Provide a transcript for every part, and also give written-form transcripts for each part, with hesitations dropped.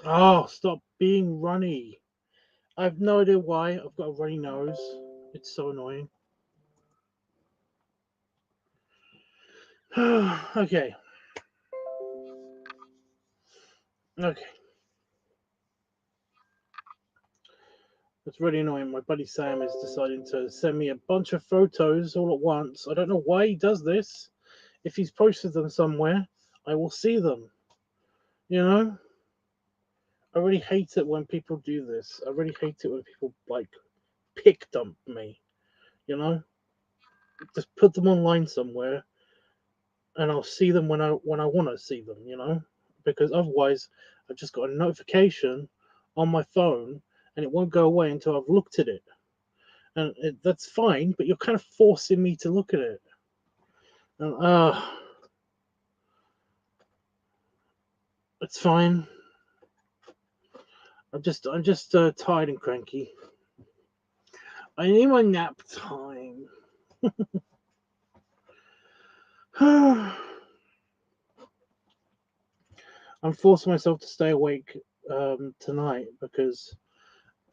Oh, stop being runny. I have no idea why. I've got a runny nose. It's so annoying. Okay. Okay. It's really annoying. My buddy Sam is deciding to send me a bunch of photos all at once. I don't know why he does this. If he's posted them somewhere, I will see them. You know? I really hate it when people do this. I really hate it when people like pick dump me. You know? Just put them online somewhere and I'll see them when I want to see them, you know? Because otherwise I've just got a notification on my phone and it won't go away until I've looked at it. And that's fine, but you're kind of forcing me to look at it. And it's fine. I'm just tired and cranky. I need my nap time. I'm forcing myself to stay awake tonight because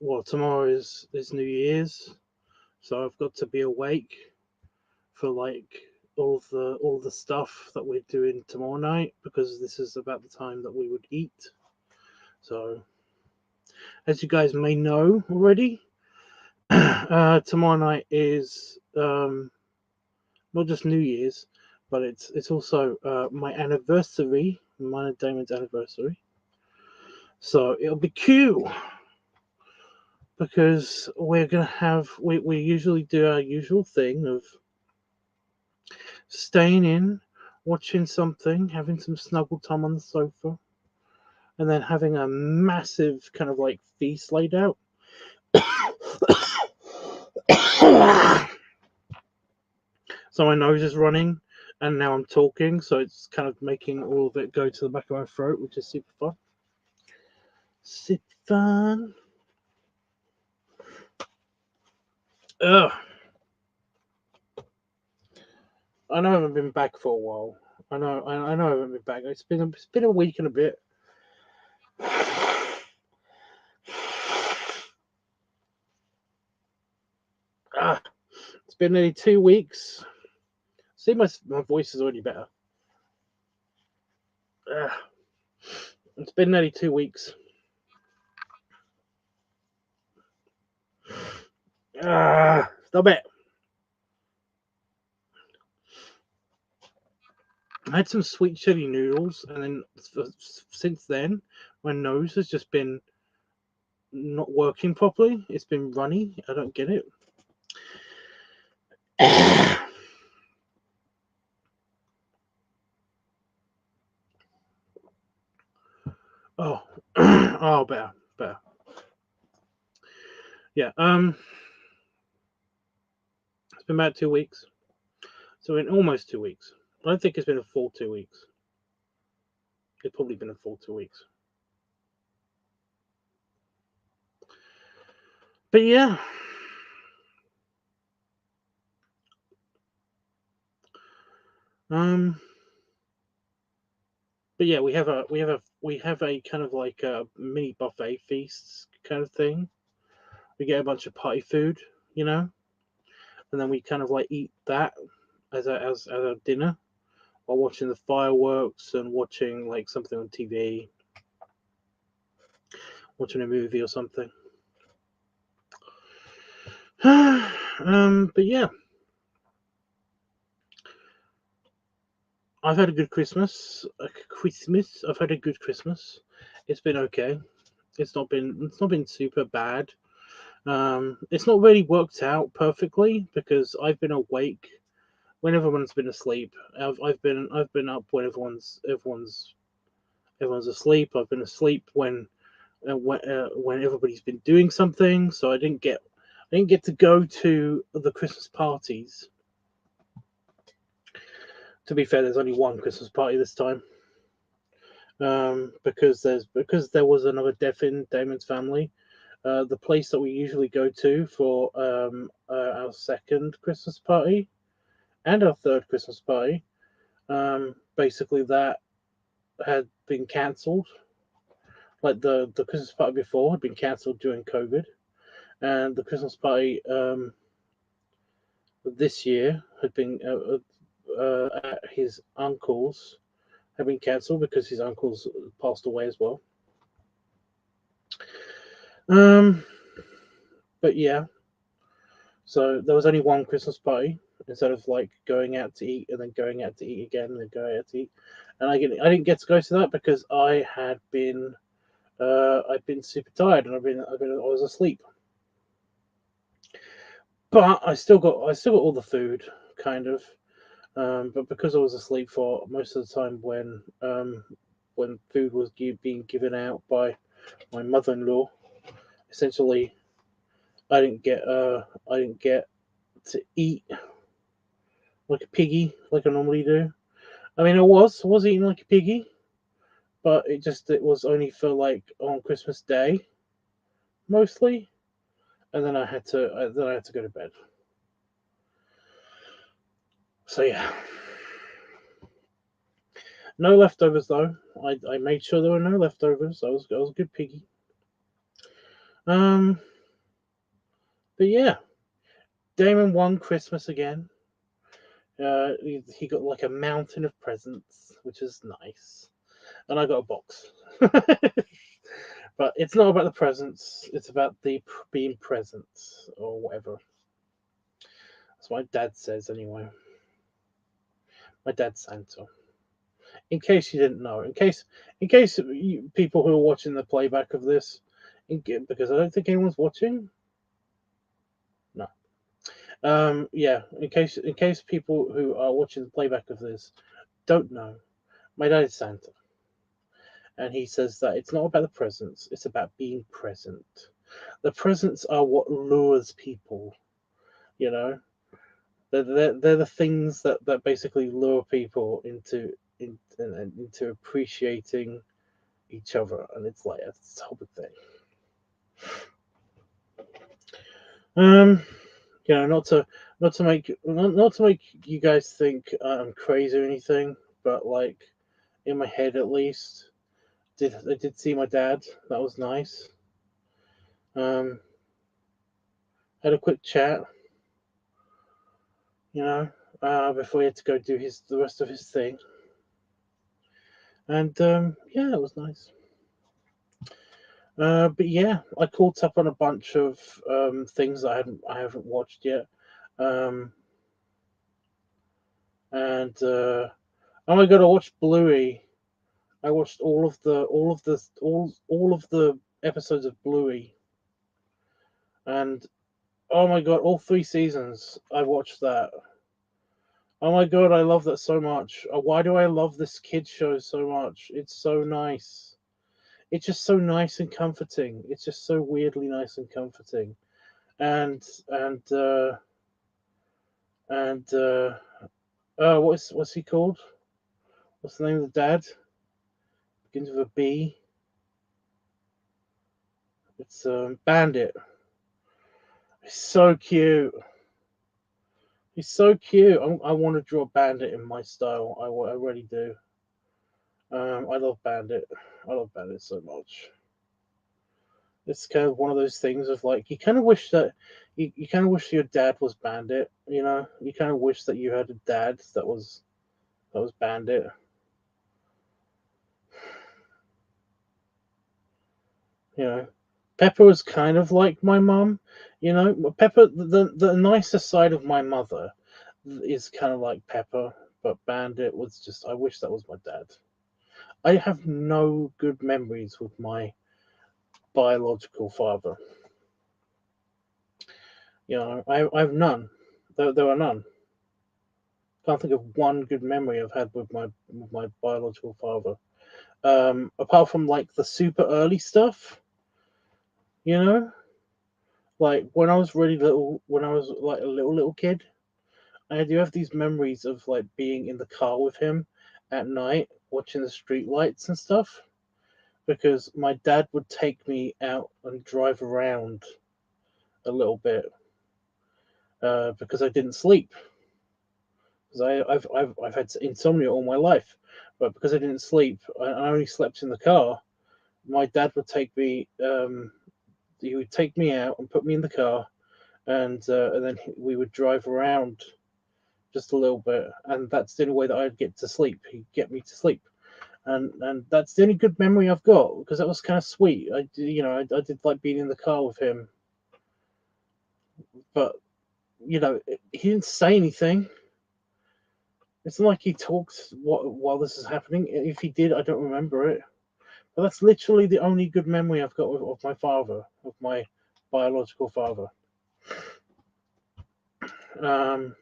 well tomorrow is New Year's, so I've got to be awake for like all the stuff that we're doing tomorrow night because this is about the time that we would eat. So as you guys may know already, tomorrow night is not just New Year's, but it's also my anniversary, mine and Damon's anniversary. So it'll be cool because we're gonna have we usually do our usual thing of staying in, watching something, having some snuggle time on the sofa, and then having a massive kind of like feast laid out. So my nose is running, and now I'm talking, so it's kind of making all of it go to the back of my throat, which is super fun. Super fun. Ugh. I know I haven't been back for a while. I know I haven't been back. It's been a week and a bit. Ah, it's been nearly 2 weeks. See, my voice is already better. Ah, it's been nearly 2 weeks. Stop it. I had some sweet chili noodles, and then since then, my nose has just been not working properly. It's been runny. I don't get it. Oh, oh, better. Yeah. It's been about 2 weeks. So in almost 2 weeks. I don't think it's been a full 2 weeks. It's probably been a full 2 weeks. But yeah. Um. But yeah, we have a kind of like a mini buffet feast kind of thing. We get a bunch of party food, you know, and then we kind of like eat that as a dinner while watching the fireworks and watching like something on TV, watching a movie or something. But yeah, I've had a good Christmas. I've had a good Christmas. It's been okay. It's not been super bad. It's not really worked out perfectly because I've been awake when everyone's been asleep. I've been up when everyone's asleep. I've been asleep when everybody's been doing something. So I didn't get to go to the Christmas parties. To be fair, there's only one Christmas party this time. Because there was another death in Damon's family. The place that we usually go to for our second Christmas party and our third Christmas party, basically that had been cancelled Like the Christmas party before had been cancelled during COVID, and the Christmas party this year had been at his uncle's had been cancelled because his uncle's passed away as well. But yeah, so there was only one Christmas party instead of like going out to eat and then going out to eat again and then going out to eat. And I didn't get to go to that because I'd been super tired and I was asleep. But I still got all the food kind of. But because I was asleep for most of the time when food was being given out by my mother-in-law, essentially I didn't get to eat like a piggy like I normally do. I mean, I was eating like a piggy, but it was only for like on Christmas Day mostly, and then I had to go to bed. So yeah, no leftovers though. I made sure there were no leftovers. I was a good piggy. But yeah, Damon won Christmas again. He got like a mountain of presents, which is nice, and I got a box. But it's not about the presents; it's about the being present or whatever. That's what my dad says anyway. My dad's Santa. In case you didn't know, in case people who are watching the playback of this, because I don't think anyone's watching. No. Yeah. In case people who are watching the playback of this don't know, my dad is Santa, and he says that it's not about the presents; it's about being present. The presents are what lures people. You know, they're the things that basically lure people into appreciating each other, and it's like it's a whole big thing. You know, not to make you guys think I'm crazy or anything, but like in my head at least, I did see my dad. That was nice. Had a quick chat, you know, before he had to go do the rest of his thing, and yeah, it was nice. But yeah, I caught up on a bunch of things that I haven't watched yet. Um, and oh my god, I watched Bluey. I watched all of the episodes of Bluey, and oh my god, all 3 seasons. I watched that. Oh my god, I love that so much. Why do I love this kids show so much? It's so nice. It's just so nice and comforting. It's just so weirdly nice and comforting. And and uh, and what's he called? What's the name of the dad? Begins with a B. It's Bandit. He's so cute. He's so cute. I want to draw Bandit in my style. I really do. I love Bandit. I love Bandit so much. It's kind of one of those things of like you kind of wish that you kind of wish your dad was Bandit. You know, you kind of wish that you had a dad that was Bandit. You know, Pepper was kind of like my mum. You know, Pepper, the nicer side of my mother is kind of like Pepper, but Bandit was just. I wish that was my dad. I have no good memories with my biological father. You know, I have none. There are none. Can't think of one good memory I've had with my biological father. Apart from like the super early stuff, you know, like when I was really little, when I was like a little kid, I do have these memories of like being in the car with him at night, watching the street lights and stuff, because my dad would take me out and drive around a little bit because I didn't sleep. Because I've had insomnia all my life, but because I didn't sleep, I only slept in the car. my dad would take me. He would take me out and put me in the car, and then we would drive around just a little bit, and that's the only way that I'd get to sleep. He'd get me to sleep, and that's the only good memory I've got because that was kind of sweet. I did like being in the car with him, but he didn't say anything. It's not like he talked while this is happening. If he did, I don't remember it. But that's literally the only good memory I've got of my father, of my biological father. Um,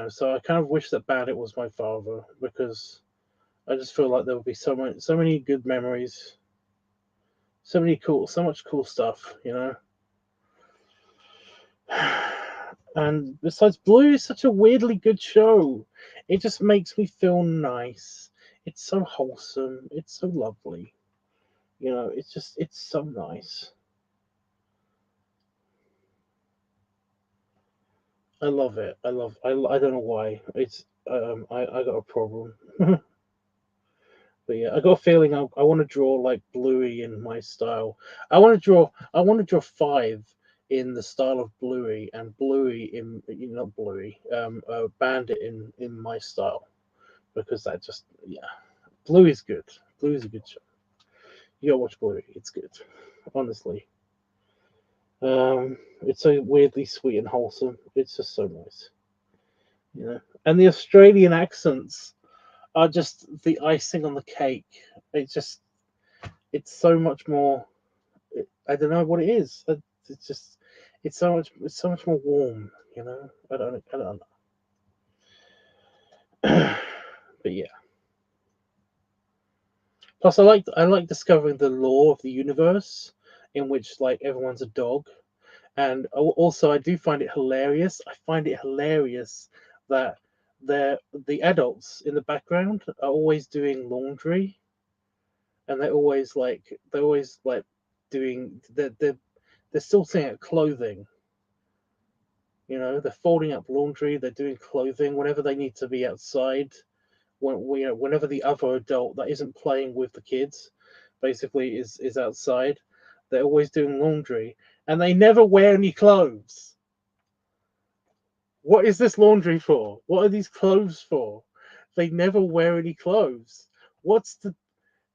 so I kind of wish that Bandit was my father because I just feel like there would be so many good memories, so much cool stuff, And besides, Blue is such a weirdly good show. It just makes me feel nice. It's so wholesome. It's so lovely. It's so nice. I love it. I don't know why. I got a problem. But yeah, I got a feeling I want to draw like Bluey in my style. I want to draw 5 in the style of Bluey, and Bluey in not Bluey, Bandit in my style, because that just, yeah, Bluey's good. Bluey's a good show. You gotta watch Bluey. It's good, honestly. It's so weirdly sweet and wholesome. It's just so nice, And the Australian accents are just the icing on the cake. It's just, it's so much more. I don't know what it is. It's just, it's so much more warm. I don't know. But yeah. Plus, I like discovering the lore of the universe, in which like everyone's a dog, and also I do find it hilarious. I find it hilarious that the adults in the background are always doing laundry, and they're always like doing they're still saying clothing. They're folding up laundry. They're doing clothing whenever they need to be outside. Whenever the other adult that isn't playing with the kids, basically is outside, they're always doing laundry, and they never wear any clothes. What is this laundry for? What are these clothes for? They never wear any clothes.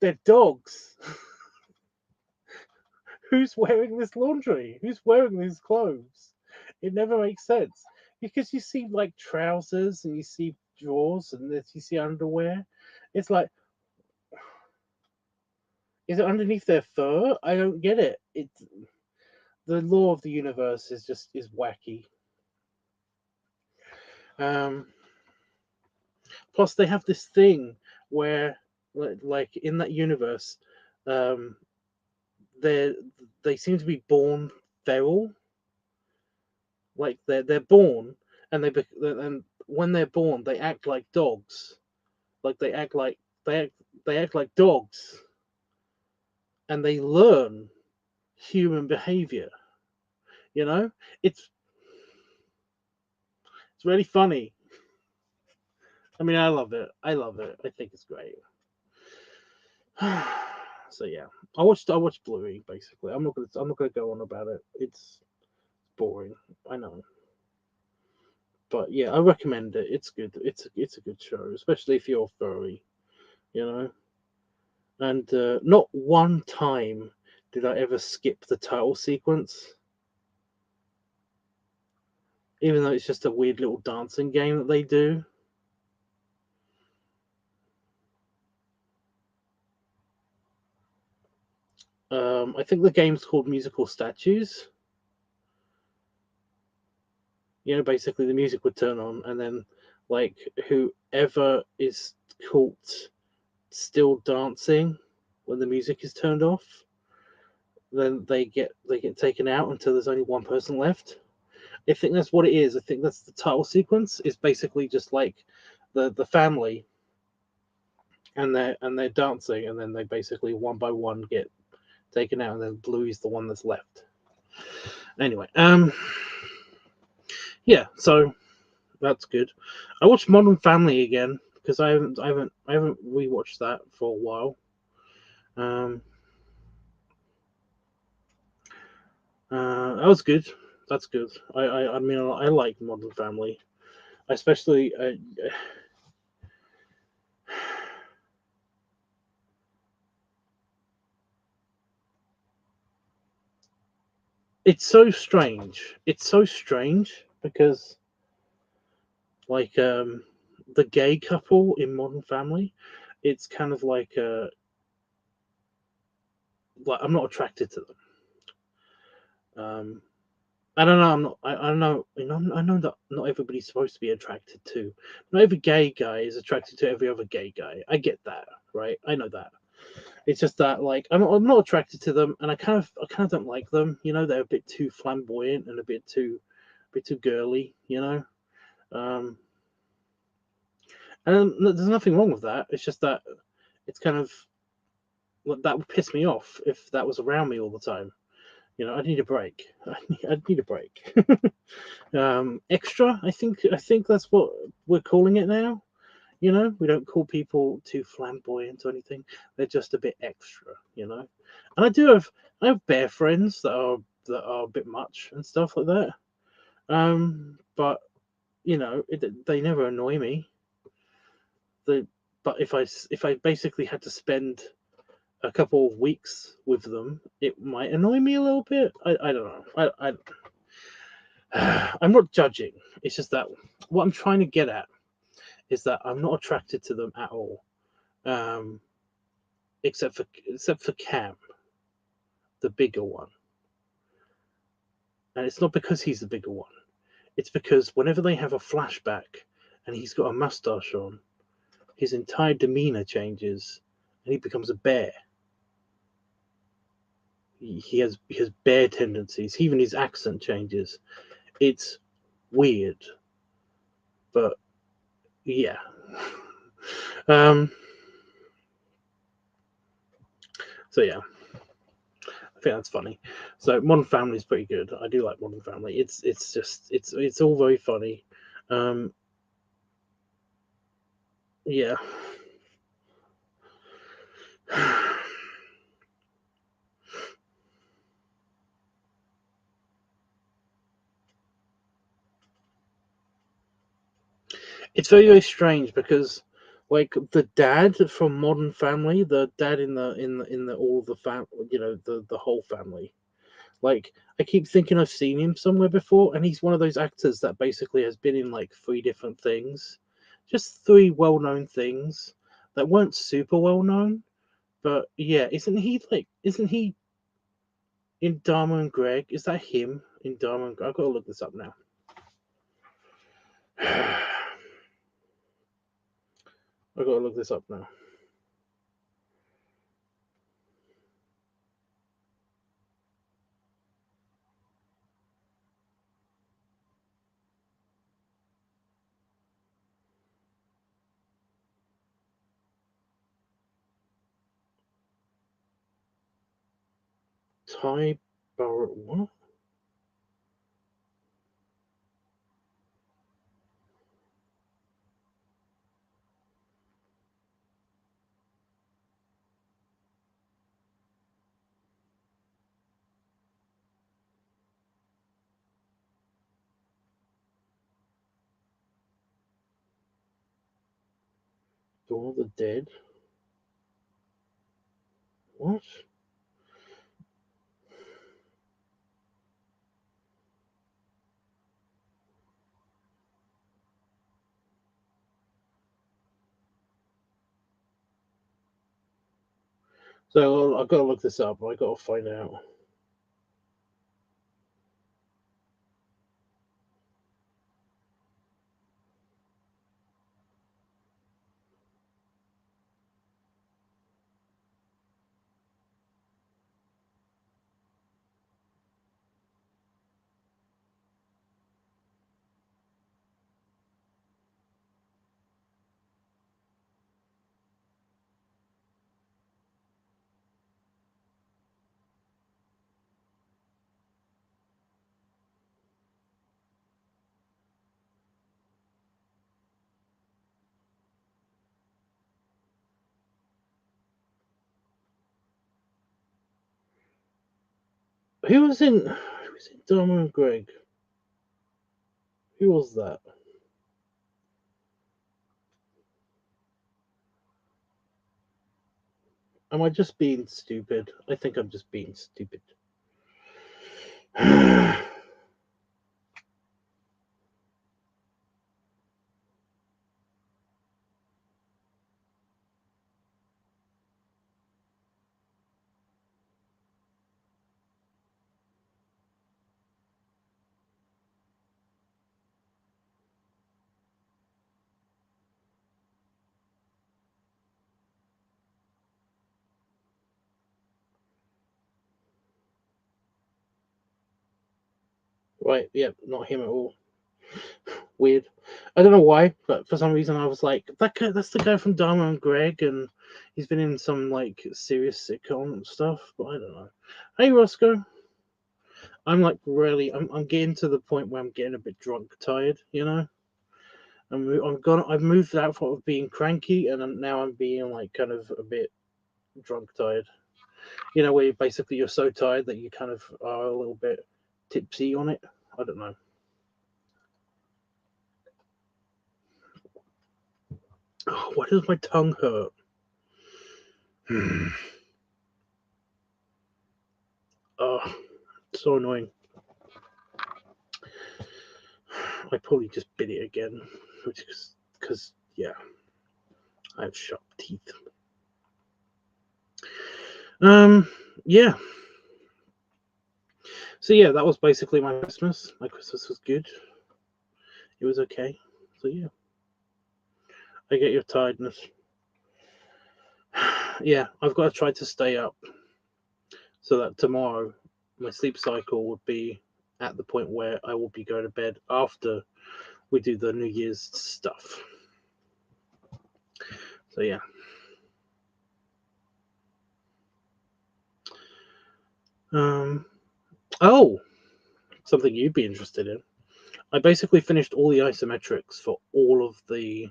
They're dogs. Who's wearing this laundry? Who's wearing these clothes? It never makes sense because you see like trousers and you see drawers and you see underwear. It's like, is it underneath their fur? I don't get it. The law of the universe is wacky. Um, Plus, they have this thing where, like in that universe, um, they they seem to be born feral. Like they're born, and when they're born, they act like dogs. Like they act like dogs, and they learn human behavior. You know, it's it's really funny. I mean, I love it. I love it. I think it's great. So yeah, I watched Bluey basically. I'm not gonna go on about it. It's boring. I know, but yeah, I recommend it. It's good. It's a good show, especially if you're furry. You know, and not one time did I ever skip the title sequence, even though it's just a weird little dancing game that they do. I think the game's called Musical Statues. Basically the music would turn on, and then like whoever is caught still dancing when the music is turned off, then they get taken out until there's only one person left. I think that's what it is. I think that's the title sequence. Is basically just like the family, and they're dancing, and then they basically one by one get taken out, and then Bluey's the one that's left. Anyway, yeah, so that's good. I watched Modern Family again because I haven't rewatched that for a while. Um, that was good. That's good. I mean, I like Modern Family, especially. It's so strange. It's so strange because, like, the gay couple in Modern Family, it's kind of like I'm not attracted to them. I don't know. I know. I know that not everybody's supposed to be attracted to. Not every gay guy is attracted to every other gay guy. I get that, right? I know that. It's just that, like, I'm not attracted to them, and I kind of don't like them. You know, they're a bit too flamboyant and a bit too girly. You know, um, and there's nothing wrong with that. It's just that it's kind of that would piss me off if that was around me all the time. You know, I need a break. I need a break. Extra. I think that's what we're calling it now. You know, we don't call people too flamboyant or anything. They're just a bit extra. You know, and I have bear friends that are a bit much and stuff like that. But you know, they never annoy me. The but if I basically had to spend a couple of weeks with them, it might annoy me a little bit. I don't know. I'm not judging. It's just that what I'm trying to get at is that I'm not attracted to them at all, um, except for Cam, the bigger one. And it's not because he's the bigger one. It's because whenever they have a flashback and he's got a mustache on, his entire demeanor changes and he becomes a bear. He has bear tendencies. Even his accent changes. It's weird, but yeah. Um, so yeah, I think that's funny. So Modern Family is pretty good. I do like Modern Family. It's just it's all very funny. Um, yeah. It's very very strange because like the dad from Modern Family, the dad in the all the fam, you know, the whole family. Like I keep thinking I've seen him somewhere before, and he's one of those actors that basically has been in like three different things, just three well known things that weren't super well known. But yeah, isn't he in Dharma and Greg? Is that him in Dharma and Greg? I've got to look this up now. I've got to look this up now. Ty Barrett, what? Dawn of the Dead? What? So I've got to look this up. I got to find out. Who was in Dharma and Greg? Who was that? Am I just being stupid? I think I'm just being stupid. Right, yeah, not him at all. Weird. I don't know why, but for some reason I was like, that guy, that's the guy from Dharma and Greg, and he's been in some like serious sitcom stuff, but I don't know. Hey Roscoe. I'm like really, I'm getting to the point where I'm getting a bit drunk tired, you know? I've moved out of being cranky, and now I'm being like kind of a bit drunk tired. You know, where basically you're so tired that you kind of are a little bit tipsy on it. I don't know. Oh, why does my tongue hurt? Oh, so annoying. I probably just bit it again, which is because yeah, I have sharp teeth. Yeah. So yeah, that was basically my Christmas. My Christmas was good. It was okay. So yeah, I get your tiredness. Yeah, I've got to try to stay up so that tomorrow my sleep cycle would be at the point where I will be going to bed after we do the New Year's stuff. So yeah. Oh, something you'd be interested in. I basically finished all the isometrics for all of the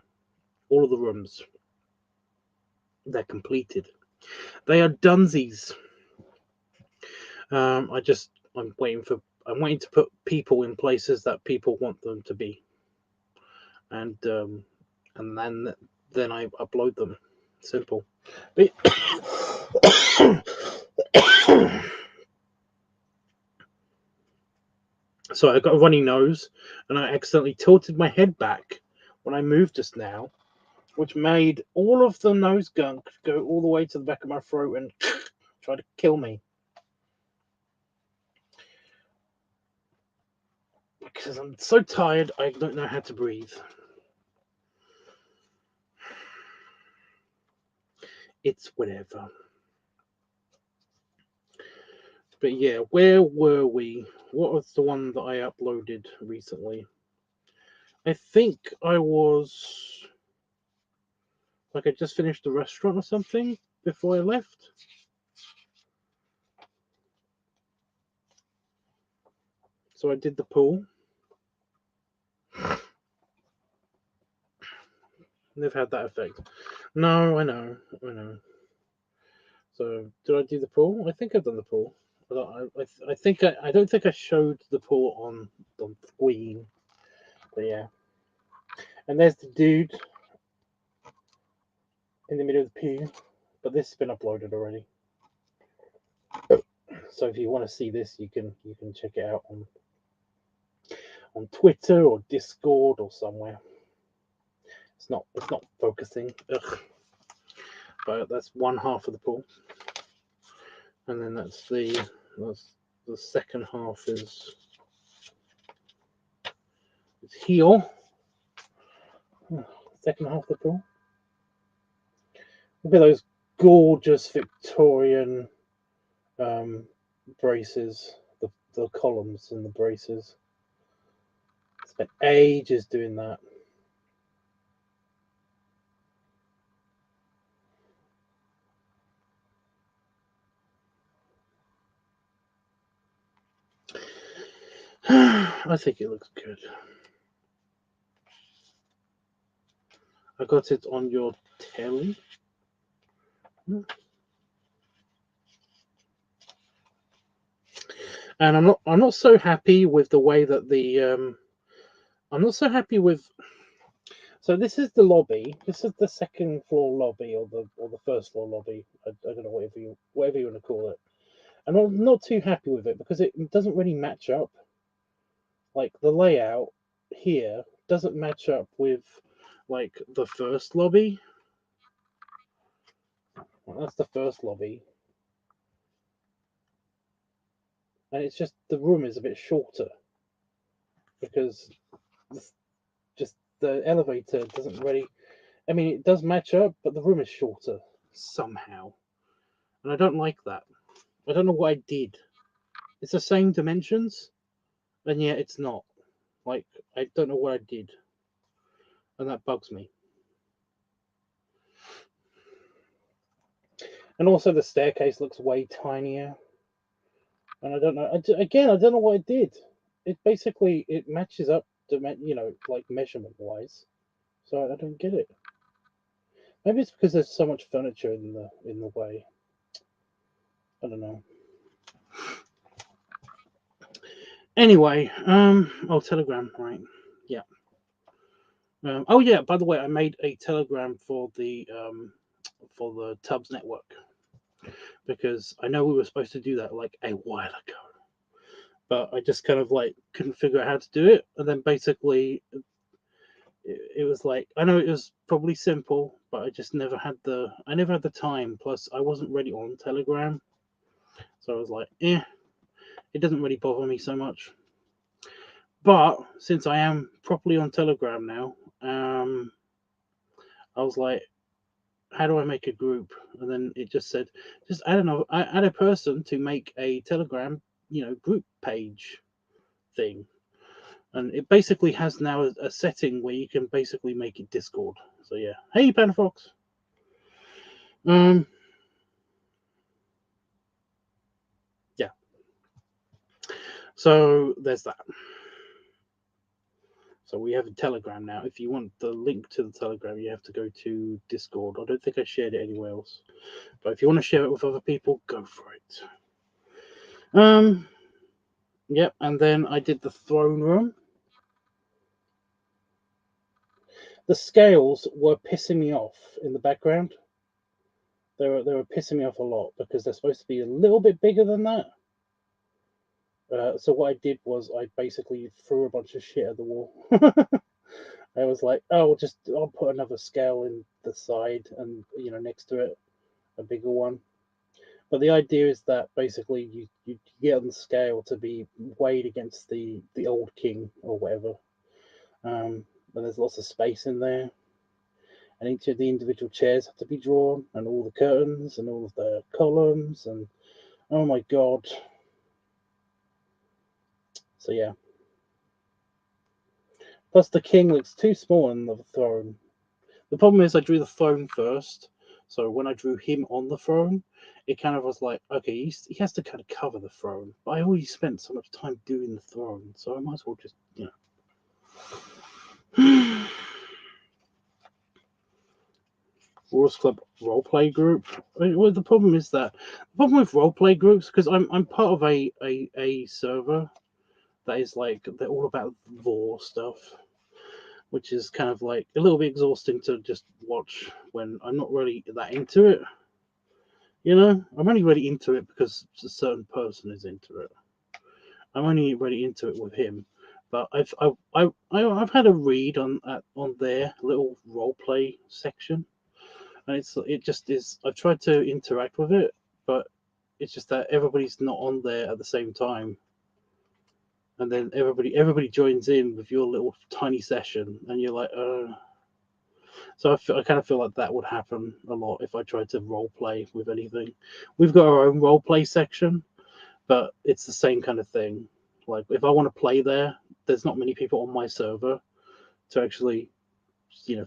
rooms. They're completed. They are dunsies. I'm waiting to put people in places that people want them to be, and then I upload them. Simple. But so I got a runny nose, and I accidentally tilted my head back when I moved just now, which made all of the nose gunk go all the way to the back of my throat and try to kill me. Because I'm so tired, I don't know how to breathe. It's whatever. But yeah, where were we? What was the one that I uploaded recently? I think I was like I just finished the restaurant or something before I left. So I did the pool. They've had that effect. No, I know. So did I do the pool? I think I've done the pool. I think I don't think I showed the pool on Queen, but yeah. And there's the dude in the middle of the pool, but this has been uploaded already. So if you want to see this, you can check it out on Twitter or Discord or somewhere. It's not focusing. Ugh. But that's one half of the pool, and then that's the second half is here. Second half of the pool. Look at those gorgeous Victorian braces. The columns and the braces. Spent ages doing that. I think it looks good. I got it on your telly. And I'm not so happy with the way that I'm not so happy with. So this is the lobby. This is the second floor lobby, or the first floor lobby. I don't know, whatever you want to call it. And I'm not too happy with it because it doesn't really match up. Like the layout here doesn't match up with like the first lobby. Well, that's the first lobby, and it's just the room is a bit shorter because just the elevator doesn't really. I mean, it does match up, but the room is shorter somehow, and I don't like that. I don't know what I did. It's the same dimensions, and yet it's not. Like, I don't know what I did, and that bugs me. And also, the staircase looks way tinier, and I don't know. Again, I don't know what I did. It matches up to like measurement wise. So I don't get it. Maybe it's because there's so much furniture in the way. I don't know. Anyway, oh, Telegram, right? Yeah. Oh yeah. By the way, I made a Telegram for the Tubbs network because I know we were supposed to do that like a while ago, but I just kind of like couldn't figure out how to do it, and then basically it was like I know it was probably simple, but I never had the time. Plus, I wasn't ready on Telegram, so I was like, it doesn't really bother me so much. But since I am properly on Telegram now, I was like, how do I make a group? And then it just said, just add a person to make a Telegram, group page thing. And it basically has now a setting where you can basically make it Discord. So yeah, hey Panafox. Yeah. So there's that. So we have a Telegram now. If you want the link to the Telegram, you have to go to Discord. I don't think I shared it anywhere else. But if you want to share it with other people, go for it. Yep, and then I did the throne room. The scales were pissing me off in the background. They were pissing me off a lot because they're supposed to be a little bit bigger than that. So what I did was I basically threw a bunch of shit at the wall. I was like, oh, I'll put another scale in the side and next to it, a bigger one. But the idea is that basically you get on the scale to be weighed against the old king or whatever. And there's lots of space in there. And each of the individual chairs have to be drawn, and all the curtains and all of the columns, and oh my god. So yeah. Plus the king looks too small on the throne. The problem is I drew the throne first, so when I drew him on the throne, it kind of was like, okay, he has to kind of cover the throne. But I already spent so much time doing the throne, so I might as well just, Wars Club roleplay group. Well, the problem is that the problem with roleplay groups, because I'm part of a server that is like they're all about war stuff, which is kind of like a little bit exhausting to just watch when I'm not really that into it. I'm only really into it because a certain person is into it. I'm only really into it with him. But I've had a read on their little role play section, and it just is. I've tried to interact with it, but it's just that everybody's not on there at the same time, and then everybody joins in with your little tiny session, and you're like, So I kind of feel like that would happen a lot if I tried to role play with anything. We've got our own role play section, but it's the same kind of thing. Like if I want to play there, there's not many people on my server to actually,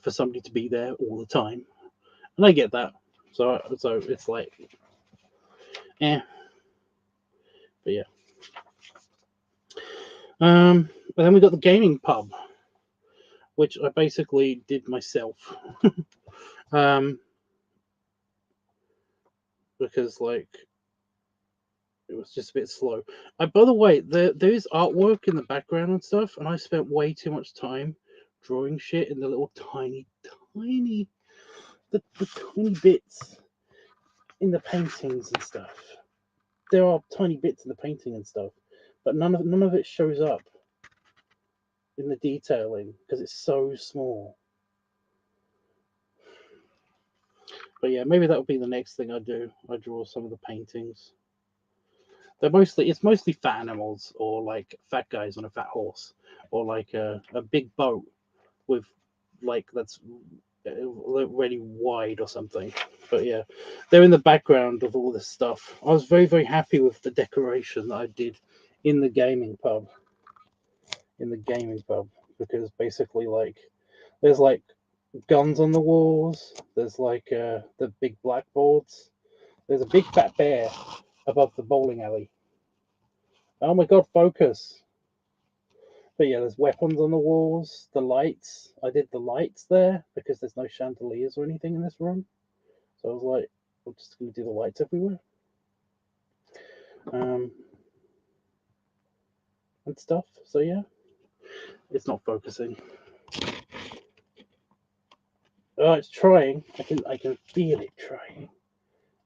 for somebody to be there all the time, and I get that. So it's like, but yeah. And then we got the gaming pub, which I basically did myself. Because like was just a bit slow. By the way, there is artwork in the background and stuff, and I spent way too much time drawing shit in the little tiny the tiny bits in the paintings and stuff. There are tiny bits in the painting and stuff, but none of it shows up in the detailing because it's so small. But yeah, maybe that will be the next thing I do. I draw some of the paintings. It's mostly fat animals, or like fat guys on a fat horse, or like a big boat with like that's really wide or something. But yeah, they're in the background of all this stuff. I was very, very happy with the decoration that I did in the gaming pub. Because basically, like, there's like guns on the walls. There's like the big blackboards. There's a big fat bear above the bowling alley. Oh my god, focus! But yeah, there's weapons on the walls. The lights. I did the lights there because there's no chandeliers or anything in this room. So I was like, I'm just going to do the lights everywhere. And stuff. So yeah, it's not focusing. Oh, it's trying. I can feel it trying.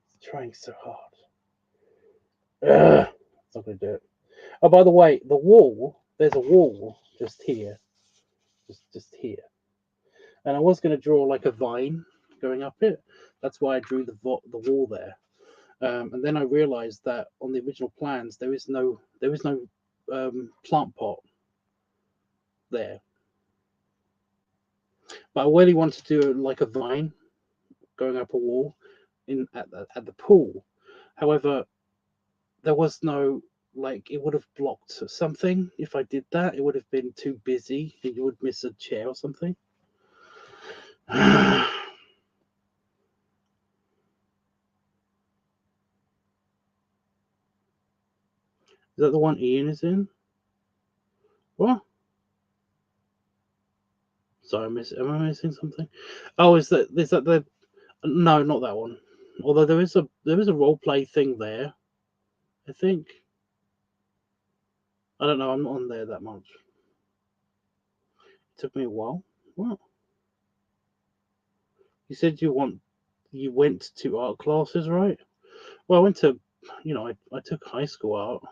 It's trying so hard. It's not going to do it. Oh, by the way, the wall. There's a wall just here, just here. And I was going to draw like a vine going up it. That's why I drew the wall there. And then I realized that on the original plans there is no plant pot there. But I really wanted to do like a vine going up a wall at the pool. However, there was no, like, it would have blocked something if I did that. It would have been too busy and you would miss a chair or something. Is that the one Ian is in? What? Sorry, am I missing something? Oh, is that the? No, not that one. Although there is a role play thing there, I think. I don't know. I'm not on there that much. It took me a while. What? You said you went to art classes, right? Well, I went to, I took high school art.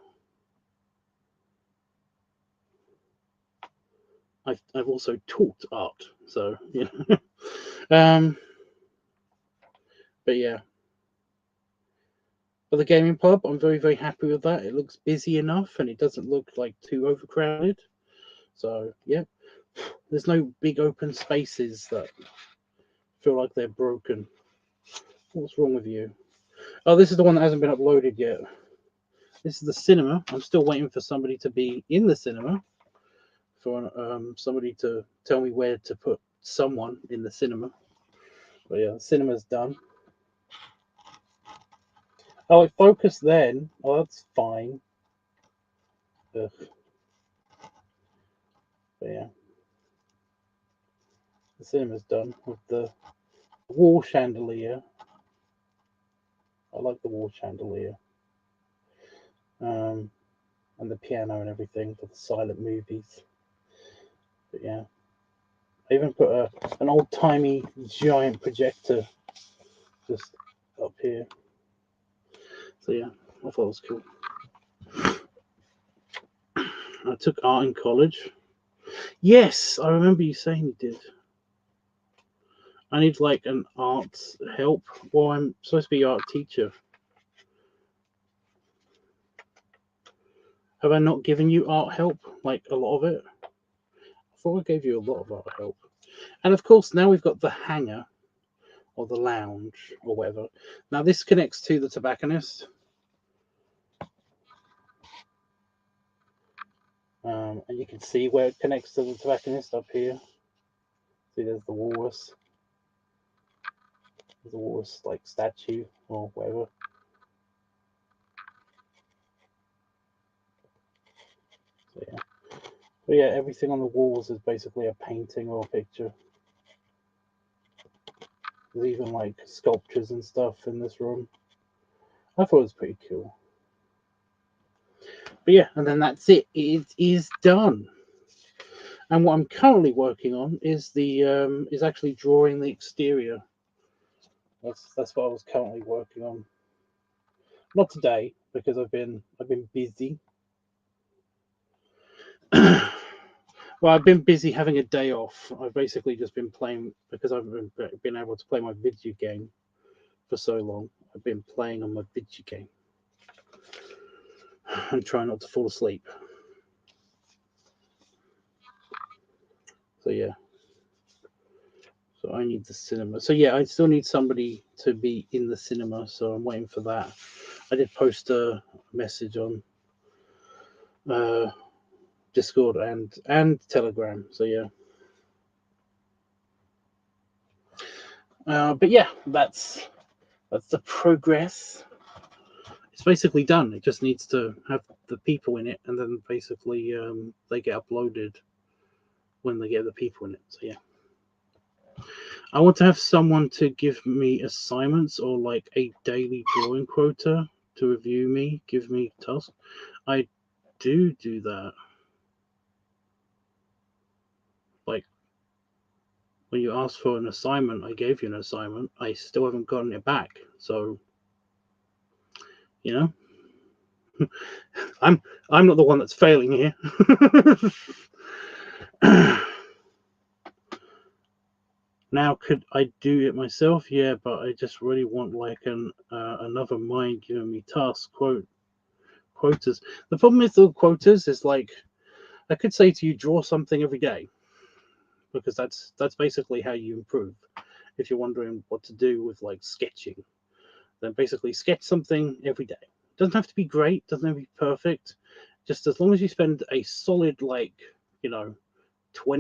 I've also taught art, so yeah. But yeah. But the gaming pub, I'm very, very happy with that. It looks busy enough and it doesn't look like too overcrowded. So yeah. There's no big open spaces that feel like they're broken. What's wrong with you? Oh, this is the one that hasn't been uploaded yet. This is the cinema. I'm still waiting for somebody to be in the cinema, for somebody to tell me where to put someone in the cinema. But yeah, the cinema's done. Oh, it focused then. Oh, that's fine. Ugh. But yeah, the cinema's done with the wall chandelier. I like the wall chandelier. And the piano and everything for the silent movies. But yeah, I even put an old timey giant projector just up here. So yeah, I thought it was cool. I took art in college. Yes, I remember you saying you did. I need like an art help. Well, I'm supposed to be art teacher. Have I not given you art help? Like a lot of it? I thought I gave you a lot of art help. And of course, now we've got the hangar or the lounge or whatever. Now this connects to the tobacconist. And you can see where it connects to the tobacconist up here. See, there's the walrus. There's the walrus like statue or whatever. So yeah. But yeah, everything on the walls is basically a painting or a picture. There's even like sculptures and stuff in this room. I thought it was pretty cool. yeah, and then that's it. It is done. And what I'm currently working on is is actually drawing the exterior. That's what I was currently working on. Not today because I've been busy. Well, I've been busy having a day off. I've basically just been playing because I've been able to play my video game for so long. I've been playing on my video game and trying not to fall asleep. So yeah. So I need the cinema. So yeah, I still need somebody to be in the cinema. So I'm waiting for that. I did post a message on Discord and Telegram. So yeah. But yeah, that's the progress. It's basically done. It just needs to have the people in it, and then basically they get uploaded when they get the people in it. So yeah. I want to have someone to give me assignments or like a daily drawing quota to review me, give me tasks. I do that. Like when you asked for an assignment, I gave you an assignment. I still haven't gotten it back. So, you know, I'm not the one that's failing here. Now, could I do it myself? Yeah, but I just really want like another mind giving me tasks, quotas. The problem with the quotas is like I could say to you, draw something every day, because that's basically how you improve. If you're wondering what to do with like sketching, then basically sketch something every day. Doesn't have to be great, doesn't have to be perfect. Just as long as you spend a solid 20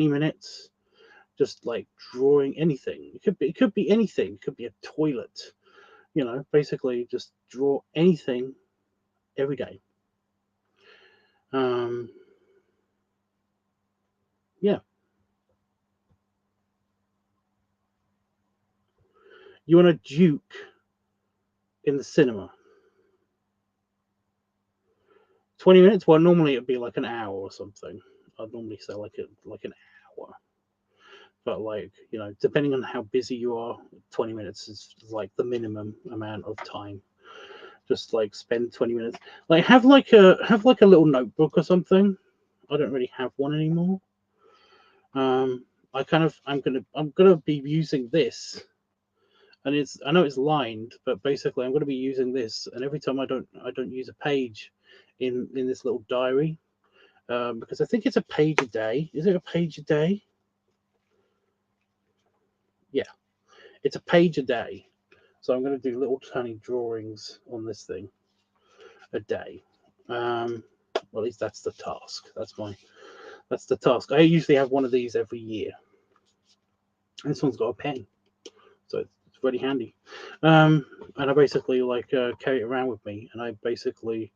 minutes just like drawing anything. It could be anything. It could be a toilet. Basically just draw anything every day. Yeah. You want a Duke in the cinema? 20 minutes? Well, normally it'd be like an hour or something. I'd normally say like an hour. But depending on how busy you are, 20 minutes is like the minimum amount of time. Just like spend 20 minutes. Like have like a little notebook or something. I don't really have one anymore. I'm gonna be using this, and I know it's lined, but basically I'm gonna be using this, and every time I don't use a page in this little diary, because I think it's a page a day. Is it a page a day? Yeah, it's a page a day. So I'm going to do little tiny drawings on this thing a day. Well, at least that's the task. That's the task. I usually have one of these every year. This one's got a pen, so it's really handy. And I basically carry it around with me, and I basically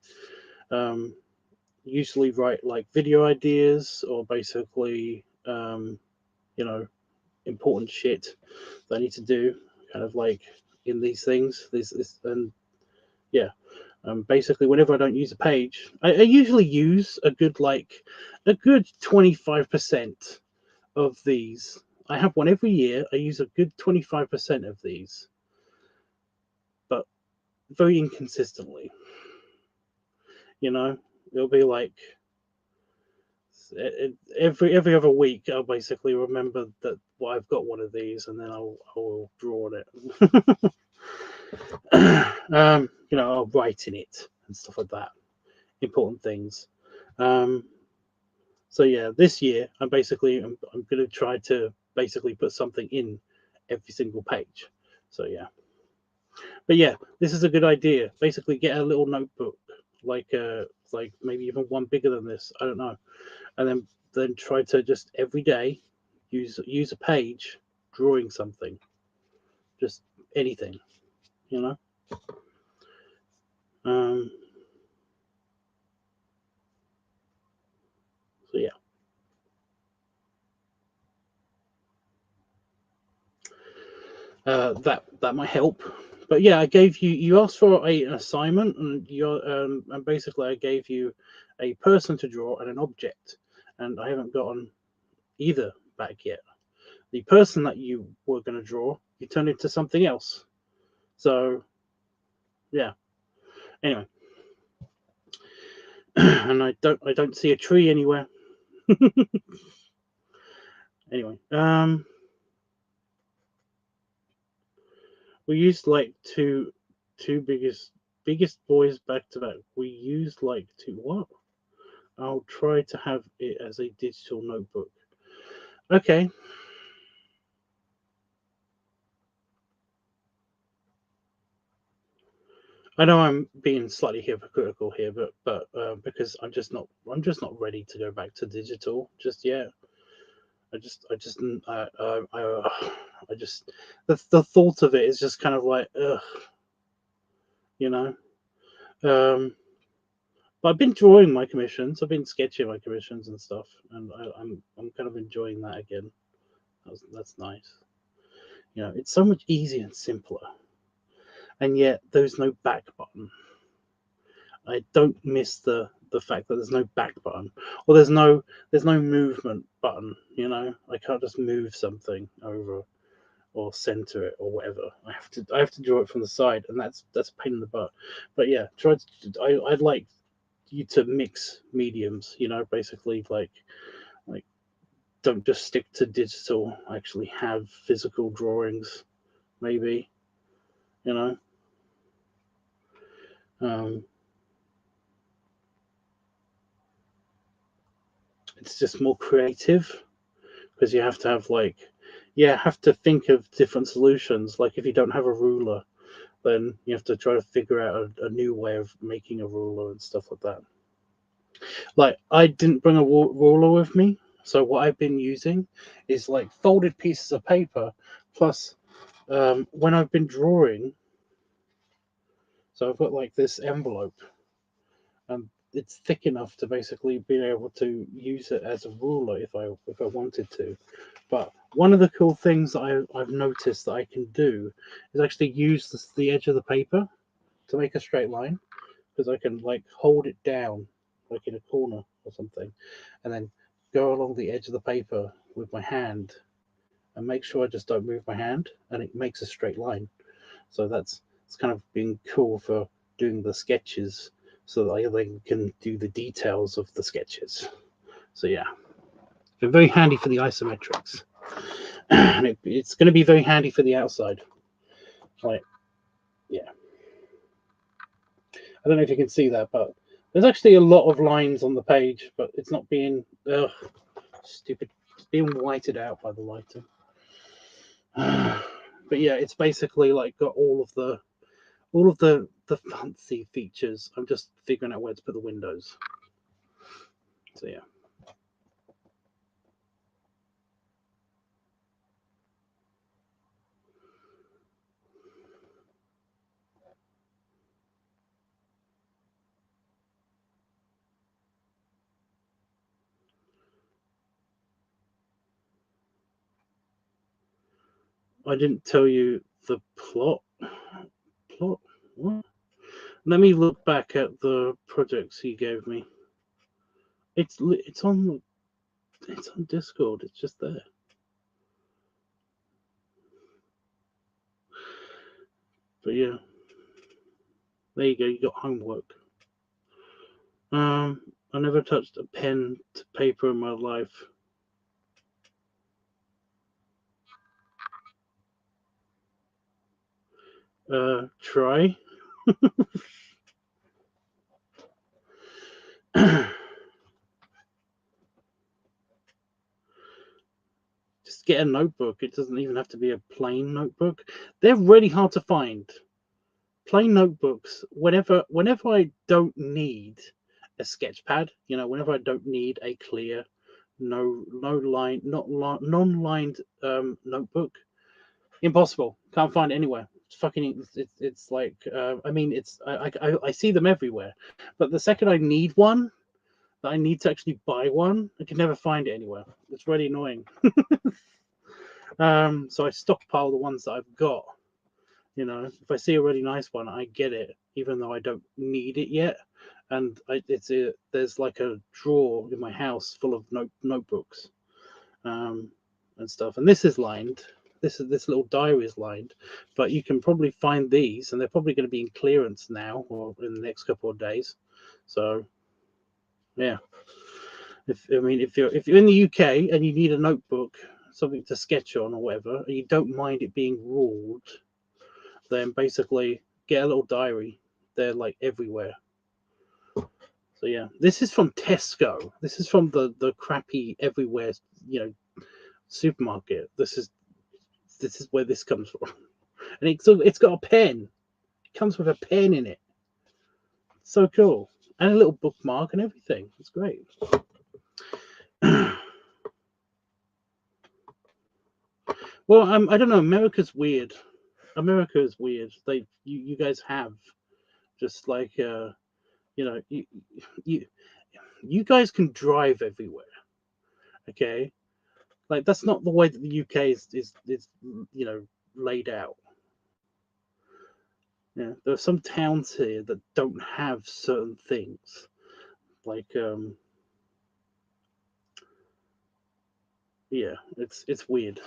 usually write like video ideas or basically important shit that I need to do, kind of like in these things. This and yeah. Basically, whenever I don't use a page, I usually use a good 25% of these. I have one every year. I use a good 25% of these, but very inconsistently. It'll be like every other week. I'll basically remember that I've got one of these, and then I'll draw on it. I'll write in it and stuff like that. Important things. So yeah, this year I'm going to try to basically put something in every single page. So yeah, but yeah, this is a good idea. Basically, get a little notebook, like maybe even one bigger than this. I don't know, and then try to just every day use a page drawing something, just anything, you know. So yeah. That might help, But yeah, I gave you asked for an assignment, and and basically I gave you a person to draw and an object, and I haven't gotten either back yet. The person that you were going to draw, you turned into something else. So yeah. Anyway, and I don't see a tree anywhere. Anyway, we used like two biggest boys back to back. We used like two what? I'll try to have it as a digital notebook. Okay. I know I'm being slightly hypocritical here, but because I'm just not ready to go back to digital just yet. I just the thought of it is just kind of like ugh, you know. Um, but I've been drawing my commissions. I've been sketching my commissions and stuff, and I'm kind of enjoying that again. That's nice. You know, it's so much easier and simpler, and yet there's no back button. I don't miss the fact that there's no back button, or there's no movement button. You know, I can't just move something over or center it or whatever. I have to draw it from the side, and that's a pain in the butt. But yeah, I'd like you to mix mediums. You know, basically like don't just stick to digital. Actually have physical drawings, maybe. You know. It's just more creative because you have to have have to think of different solutions. Like if you don't have a ruler, then you have to try to figure out a new way of making a ruler and stuff like that. Like I didn't bring a ruler with me, so what I've been using is like folded pieces of paper plus when I've been drawing. So I've got like this envelope, and it's thick enough to basically be able to use it as a ruler if I wanted to. But one of the cool things that I've noticed that I can do is actually use the edge of the paper to make a straight line, because I can like hold it down like in a corner or something, and then go along the edge of the paper with my hand and make sure I just don't move my hand, and it makes a straight line. So it's kind of been cool for doing the sketches, so that I can do the details of the sketches. So yeah, it's been very handy for the isometrics. And it's going to be very handy for the outside. Like, yeah. I don't know if you can see that, but there's actually a lot of lines on the page, but it's not being stupid. It's being whited out by the lighting. But yeah, it's basically like got all of the fancy features. I'm just figuring out where to put the windows. So yeah. I didn't tell you the plot. Plot? What? Let me look back at the projects he gave me. It's on Discord. It's just there. But yeah, there you go. You got homework. I never touched a pen to paper in my life. Try. Just get a notebook. It doesn't even have to be a plain notebook. They're really hard to find. Plain notebooks. Whenever I don't need a sketch pad, whenever I don't need a clear, non-lined notebook, impossible. Can't find it anywhere. It's fucking. It's like. I mean, I see them everywhere, but the second I need one, that I need to actually buy one, I can never find it anywhere. It's really annoying. So I stockpile the ones that I've got, You know, if I see a really nice one, I get it, even though I don't need it yet. And there's like a drawer in my house full of notebooks, and stuff. And this is lined. This little diary is lined, but you can probably find these, and they're probably going to be in clearance now or in the next couple of days. So, yeah. If you're in the UK and you need a notebook, something to sketch on or whatever, and you don't mind it being ruled, then basically get a little diary. They're like everywhere. So yeah, this is from Tesco. This is from the crappy everywhere, supermarket. This is where this comes from, and it's got a pen. It comes with a pen in it. So cool, and a little bookmark and everything. It's great. Well, I don't know. America's weird. America is weird. You guys have just like you guys can drive everywhere. Okay, like that's not the way that the UK is laid out. Yeah, there are some towns here that don't have certain things, like yeah, it's weird.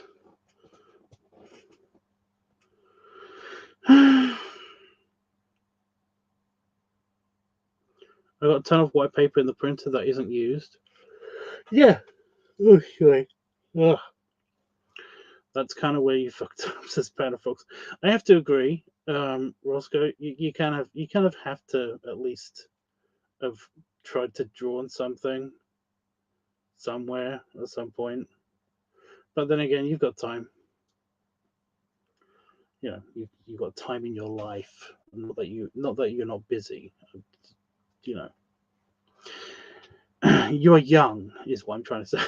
I got a ton of white paper in the printer that isn't used. Yeah. Okay. Ugh. That's kind of where you fucked up, says Panafox. I have to agree, Roscoe. You kind of have to at least have tried to draw on something somewhere at some point. But then again, you've got time. You've got time in your life. Not that you're not busy. You know, you are young, is what I'm trying to say.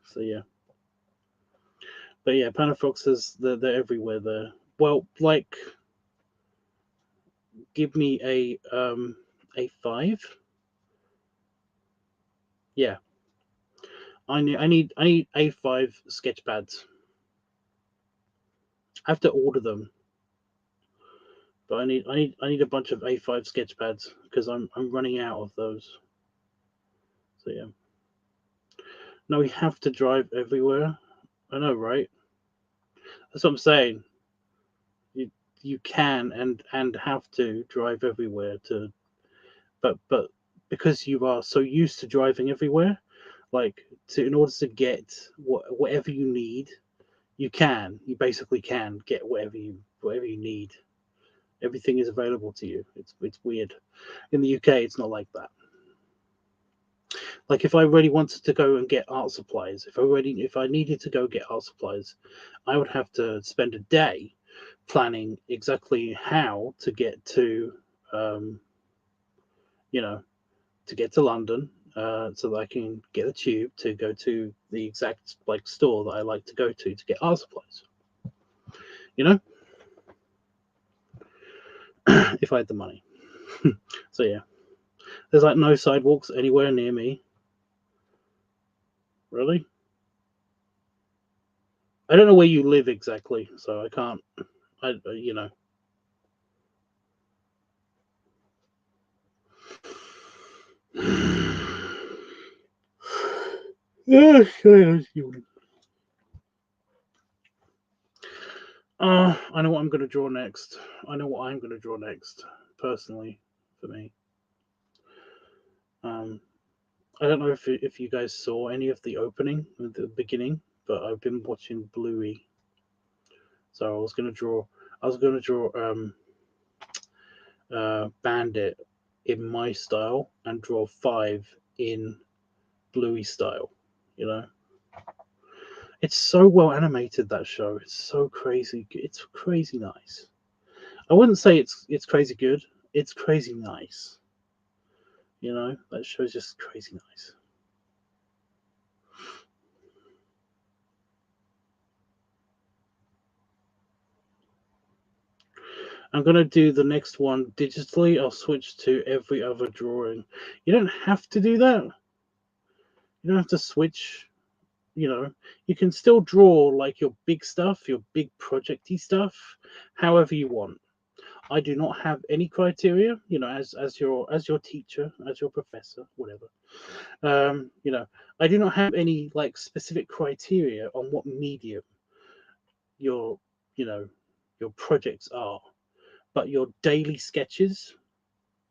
So yeah. But yeah, Panafox says they're everywhere there. Well, like, give me a 5. Yeah, I need A5 sketch pads. I have to order them, but I need a bunch of A5 sketch pads because I'm running out of those. So yeah. No, we have to drive everywhere. I know, right? That's what I'm saying. You can and have to drive everywhere but because you are so used to driving everywhere, like in order to get whatever you need, you basically can get whatever you need. Everything is available to you. It's weird. In the UK, it's not like that. Like if I really wanted to go and get art supplies, if I needed to go get art supplies, I would have to spend a day planning exactly how to get to to get to London, so that I can get a tube to go to the exact like store that I like to go to get art supplies. You know, if I had the money. So yeah, there's like no sidewalks anywhere near me. Really? I don't know where you live exactly, so I can't. You know. I know what I'm going to draw next. I know what I'm going to draw next, personally, for me. I don't know if you guys saw any of the opening at the beginning, but I've been watching Bluey. So I was going to draw Bandit in my style and draw 5 in Bluey style. You know, it's so well animated, that show. It's so crazy. It's crazy nice. I wouldn't say it's crazy good. It's crazy nice. You know, that show's just crazy nice. I'm going to do the next one digitally. I'll switch to every other drawing. You don't have to do that. You don't have to switch. you know, you can still draw like your big stuff, your big projecty stuff, however you want. I do not have any criteria, you know, as your teacher, as your professor, whatever. You know, I do not have any like specific criteria on what medium your, you know, your projects are, but your daily sketches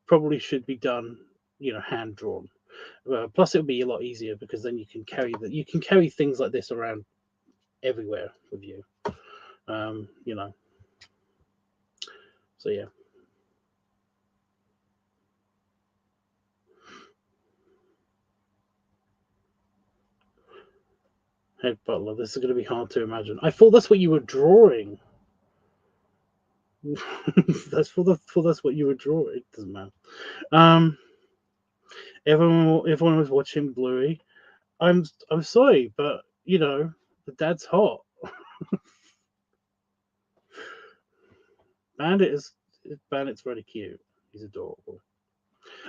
probably should be done, you know, hand drawn. Plus, it'll be a lot easier because then you can carry things like this around everywhere with you. You know, so yeah. Head butler. This is going to be hard to imagine. I thought that's what you were drawing. That's what you were drawing. It doesn't matter. Everyone was watching Bluey. I'm sorry, but you know the dad's hot. Bandit's really cute. He's adorable.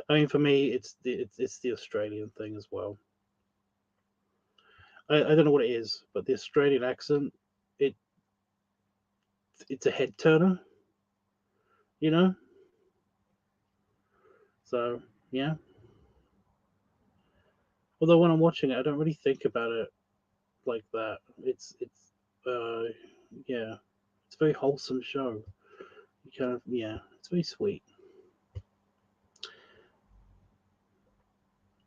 I mean, for me, it's the Australian thing as well. I don't know what it is, but the Australian accent, it it's a head turner, you know. So yeah. Although when I'm watching it, I don't really think about it like that. Uh yeah, it's a very wholesome show. You kind of yeah, it's very sweet.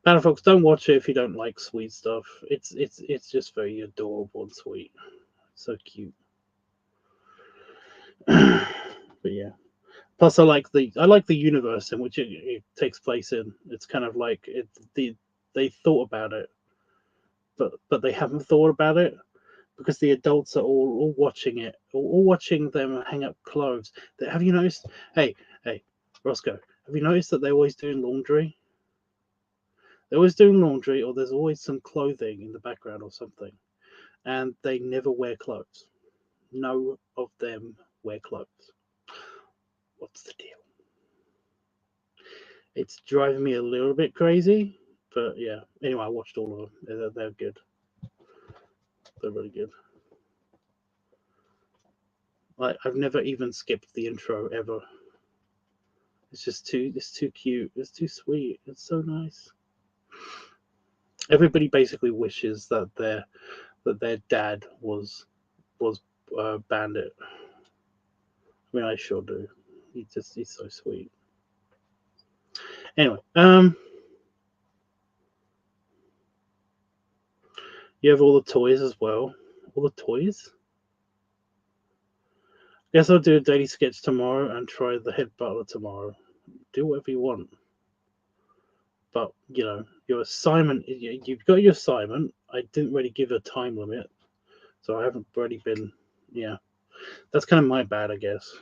And folks, don't watch it if you don't like sweet stuff. It's just very adorable and sweet. So cute. But yeah. Plus, I like the universe in which it takes place in. It's kind of like they thought about it, but they haven't thought about it because the adults are all watching it, all watching them hang up clothes. Have you noticed? Hey, Roscoe, have you noticed that they're always doing laundry? They're always doing laundry, or there's always some clothing in the background or something, and they never wear clothes. No of them wear clothes. What's the deal? It's driving me a little bit crazy, but yeah. Anyway, I watched all of them. They're good. They're really good. I've never even skipped the intro ever. It's too cute. It's too sweet. It's so nice. Everybody basically wishes that their dad was Bandit. I mean, I sure do. He's so sweet. Anyway, you have all the toys as well. All the toys. Guess I'll do a daily sketch tomorrow and try the head butler tomorrow. Do whatever you want. But you know, your assignment. You've got your assignment. I didn't really give a time limit, so I haven't already been. Yeah, that's kind of my bad, I guess.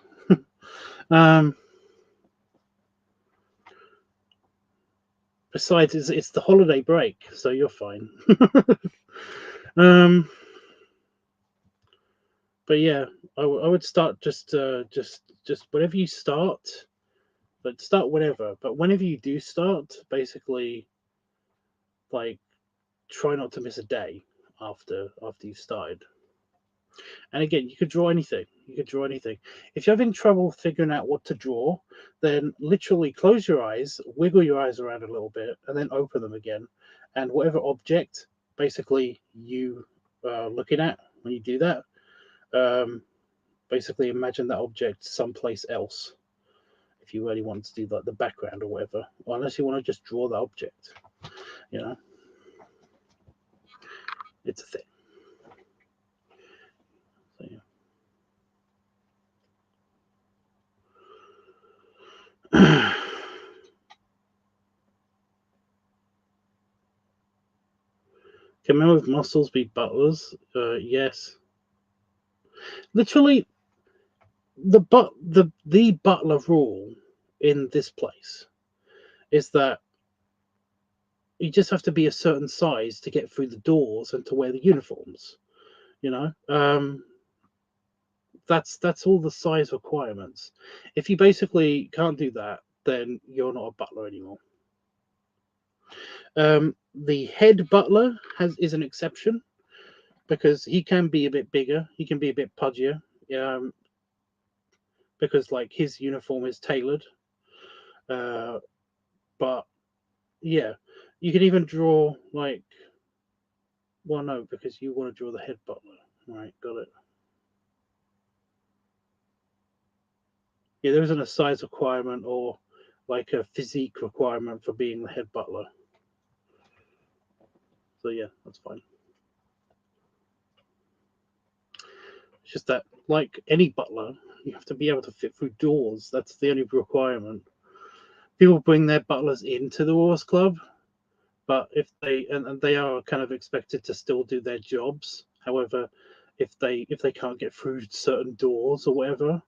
Besides, it's the holiday break, so you're fine. But yeah, I would start just whenever you start, but start whenever. But whenever you do start, basically, like try not to miss a day after you've started. And again, you could draw anything. You could draw anything. If you're having trouble figuring out what to draw, then literally close your eyes, wiggle your eyes around a little bit, and then open them again. And whatever object basically you are looking at when you do that, basically imagine that object someplace else. If you really want to do like the background or whatever, or unless you want to just draw the object, you know, it's a thing. So, yeah. Can men with muscles be butlers? Yes. Literally, the butler rule in this place is that you just have to be a certain size to get through the doors and to wear the uniforms. You know, that's all the size requirements. If you basically can't do that, then you're not a butler anymore. The head butler is an exception. because he can be a bit bigger, he can be a bit pudgier, because like his uniform is tailored. But yeah, you could even draw like, well, no, because you want to draw the head butler. Right, got it. Yeah, there isn't a size requirement or like a physique requirement for being the head butler. So yeah, that's fine. It's just that, like any butler, you have to be able to fit through doors. That's the only requirement. People bring their butlers into the Wars Club, but if they and they are kind of expected to still do their jobs. However, if they can't get through certain doors or whatever,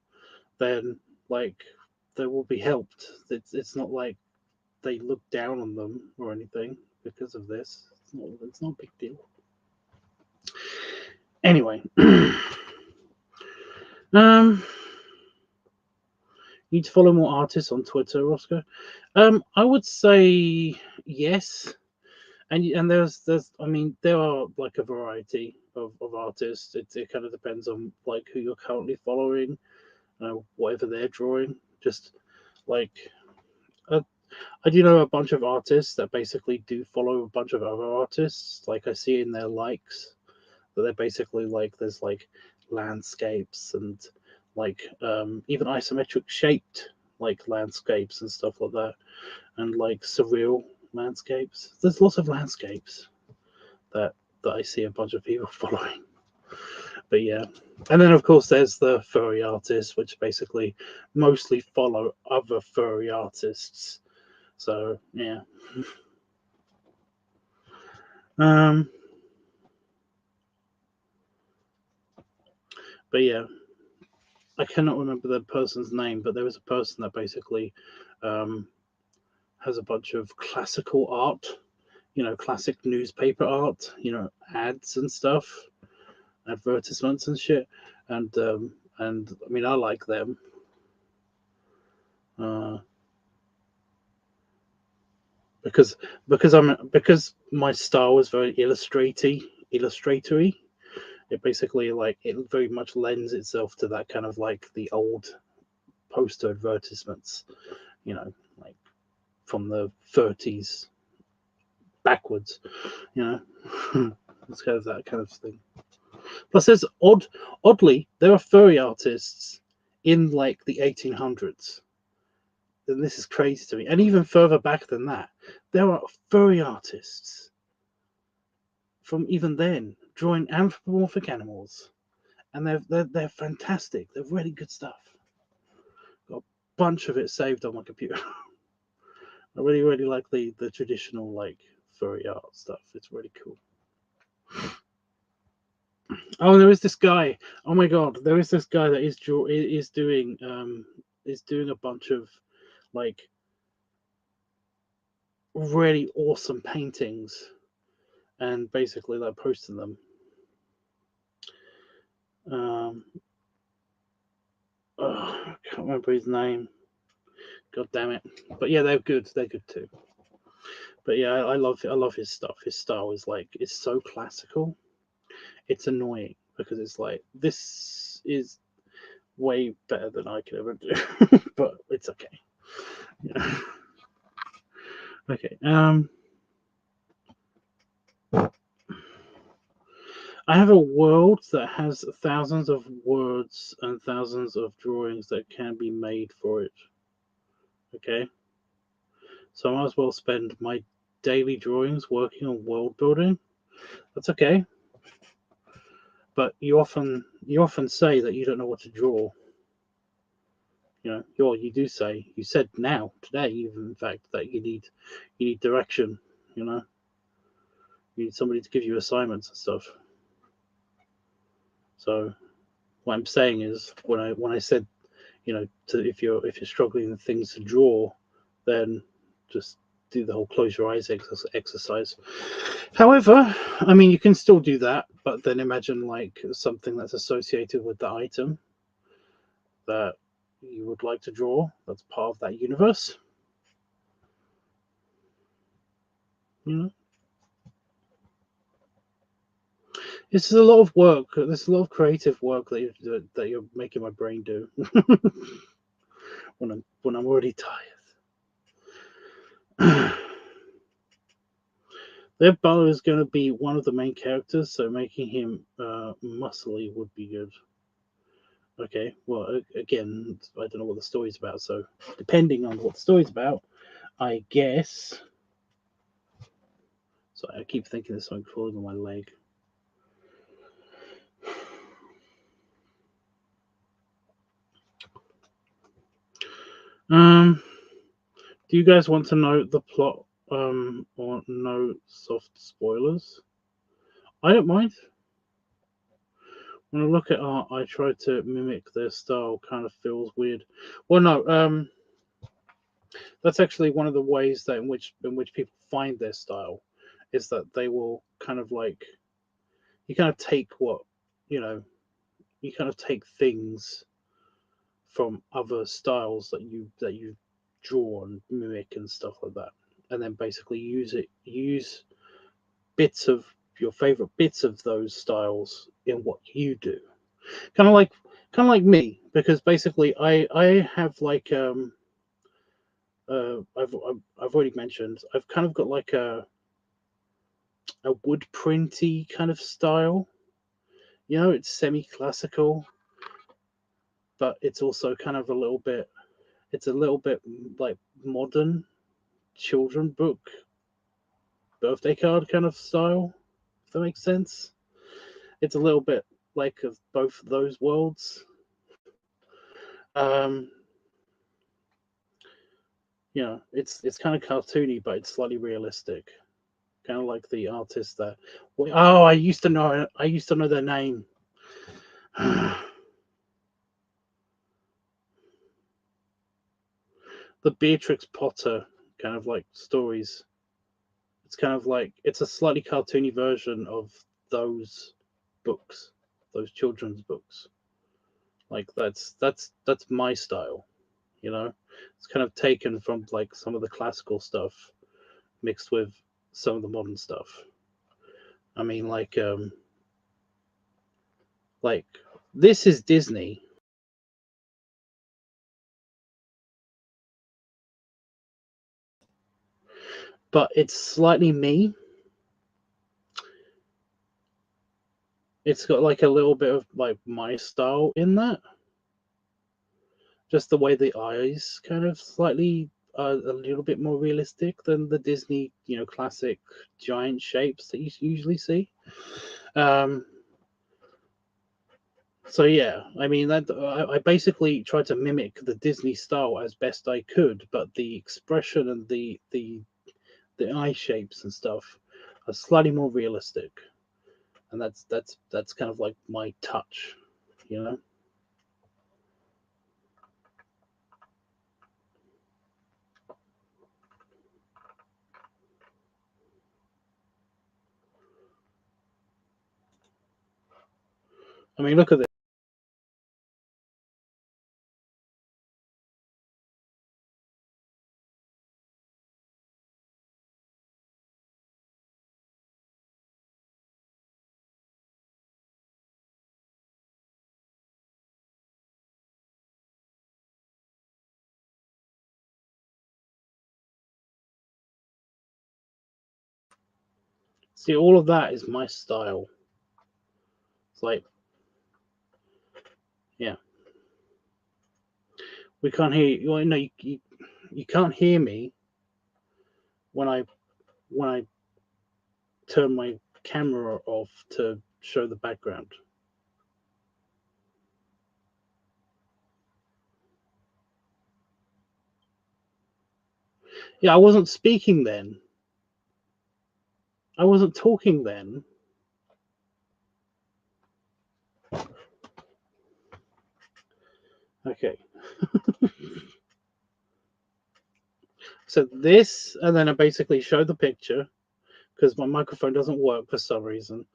then like they will be helped. It's not like they look down on them or anything because of this. It's not a big deal. Anyway, you need to follow more artists on Twitter, Oscar. I would say yes, and there's I mean there are like a variety of artists. It kind of depends on like who you're currently following, whatever they're drawing. Just like I do know a bunch of artists that basically do follow a bunch of other artists. Like I see in their likes that they're basically like there's like landscapes and like even isometric shaped like landscapes and stuff like that, and like surreal landscapes. There's lots of landscapes that I see a bunch of people following. But yeah, and then of course there's the furry artists, which basically mostly follow other furry artists. So yeah. Um, but yeah, I cannot remember the person's name, but there was a person that basically um, has a bunch of classical art, classic newspaper art, ads and stuff, advertisements and shit, and I mean I like them. Uh, because my style was very illustratory. It basically like it very much lends itself to that kind of like the old poster advertisements, like from the 30s backwards, you know. It's kind of that kind of thing. Plus, oddly, there are furry artists in like the 1800s. And this is crazy to me. And even further back than that, there are furry artists from even then drawing anthropomorphic animals, and they're fantastic. They're really good stuff. Got a bunch of it saved on my computer. I really like the traditional like furry art stuff. It's really cool. Oh, there is this guy. Oh my god, there is this guy that is doing a bunch of like really awesome paintings and basically like posting them. I can't remember his name. God damn it! But yeah, they're good. They're good too. But yeah, I love his stuff. His style is like it's so classical. It's annoying because it's like this is way better than I could ever do, but it's okay. Yeah. Okay. I have a world that has thousands of words and thousands of drawings that can be made for it. Okay. So I might as well spend my daily drawings working on world building. That's okay. But you often say that you don't know what to draw. You said now today even in fact that you need direction. You need somebody to give you assignments and stuff. So what I'm saying is when I said if you're struggling with things to draw, then just do the whole close your eyes exercise. However, I mean you can still do that, but then imagine like something that's associated with the item that you would like to draw. That's part of that universe. You know, This is a lot of work. There's a lot of creative work that you're making my brain do when I'm already tired. Their Butler is going to be one of the main characters, so making him muscly would be good. Okay, well, again, I don't know what the story's about, so depending on what the story's about, I guess. So I keep thinking there's something falling on my leg. Do you guys want to know the plot? Or no soft spoilers? I don't mind. When I look at art, I try to mimic their style. Kind of feels weird. Well, no. That's actually one of the ways that in which people find their style, is that they will kind of like, you kind of take what, you know, you kind of take things from other styles that you draw and mimic and stuff like that, and then basically use bits of your favorite bits of those styles in what you do. Kind of like me, because basically I have like I've already mentioned, I've kind of got like a wood printy kind of style. You know, it's semi-classical, but it's also kind of it's a little bit like modern children book birthday card kind of style, if that makes sense. It's a little bit like of both of those worlds. Um, it's kind of cartoony, but it's slightly realistic. Kind of like the artist that. Oh, I used to know. I used to know their name. The Beatrix Potter kind of like stories. It's kind of like, it's a slightly cartoony version of those books, those children's books. Like that's my style, you know. It's kind of taken from like some of the classical stuff mixed with some of the modern stuff. I mean, like this is Disney, but it's slightly me. It's got like a little bit of like my style in that. Just the way the eyes kind of slightly a little bit more realistic than the Disney, classic giant shapes that you usually see. Um, so yeah, I mean that I basically tried to mimic the Disney style as best I could, but the expression and the eye shapes and stuff are slightly more realistic, and that's kind of like my touch, you know. I mean, look at this. See, all of that is my style. It's like, yeah, we can't hear you. Well, no, you can't hear me when I turn my camera off to show the background. Yeah, I wasn't speaking then. I wasn't talking then. Okay. So this, and then I basically show the picture because my microphone doesn't work for some reason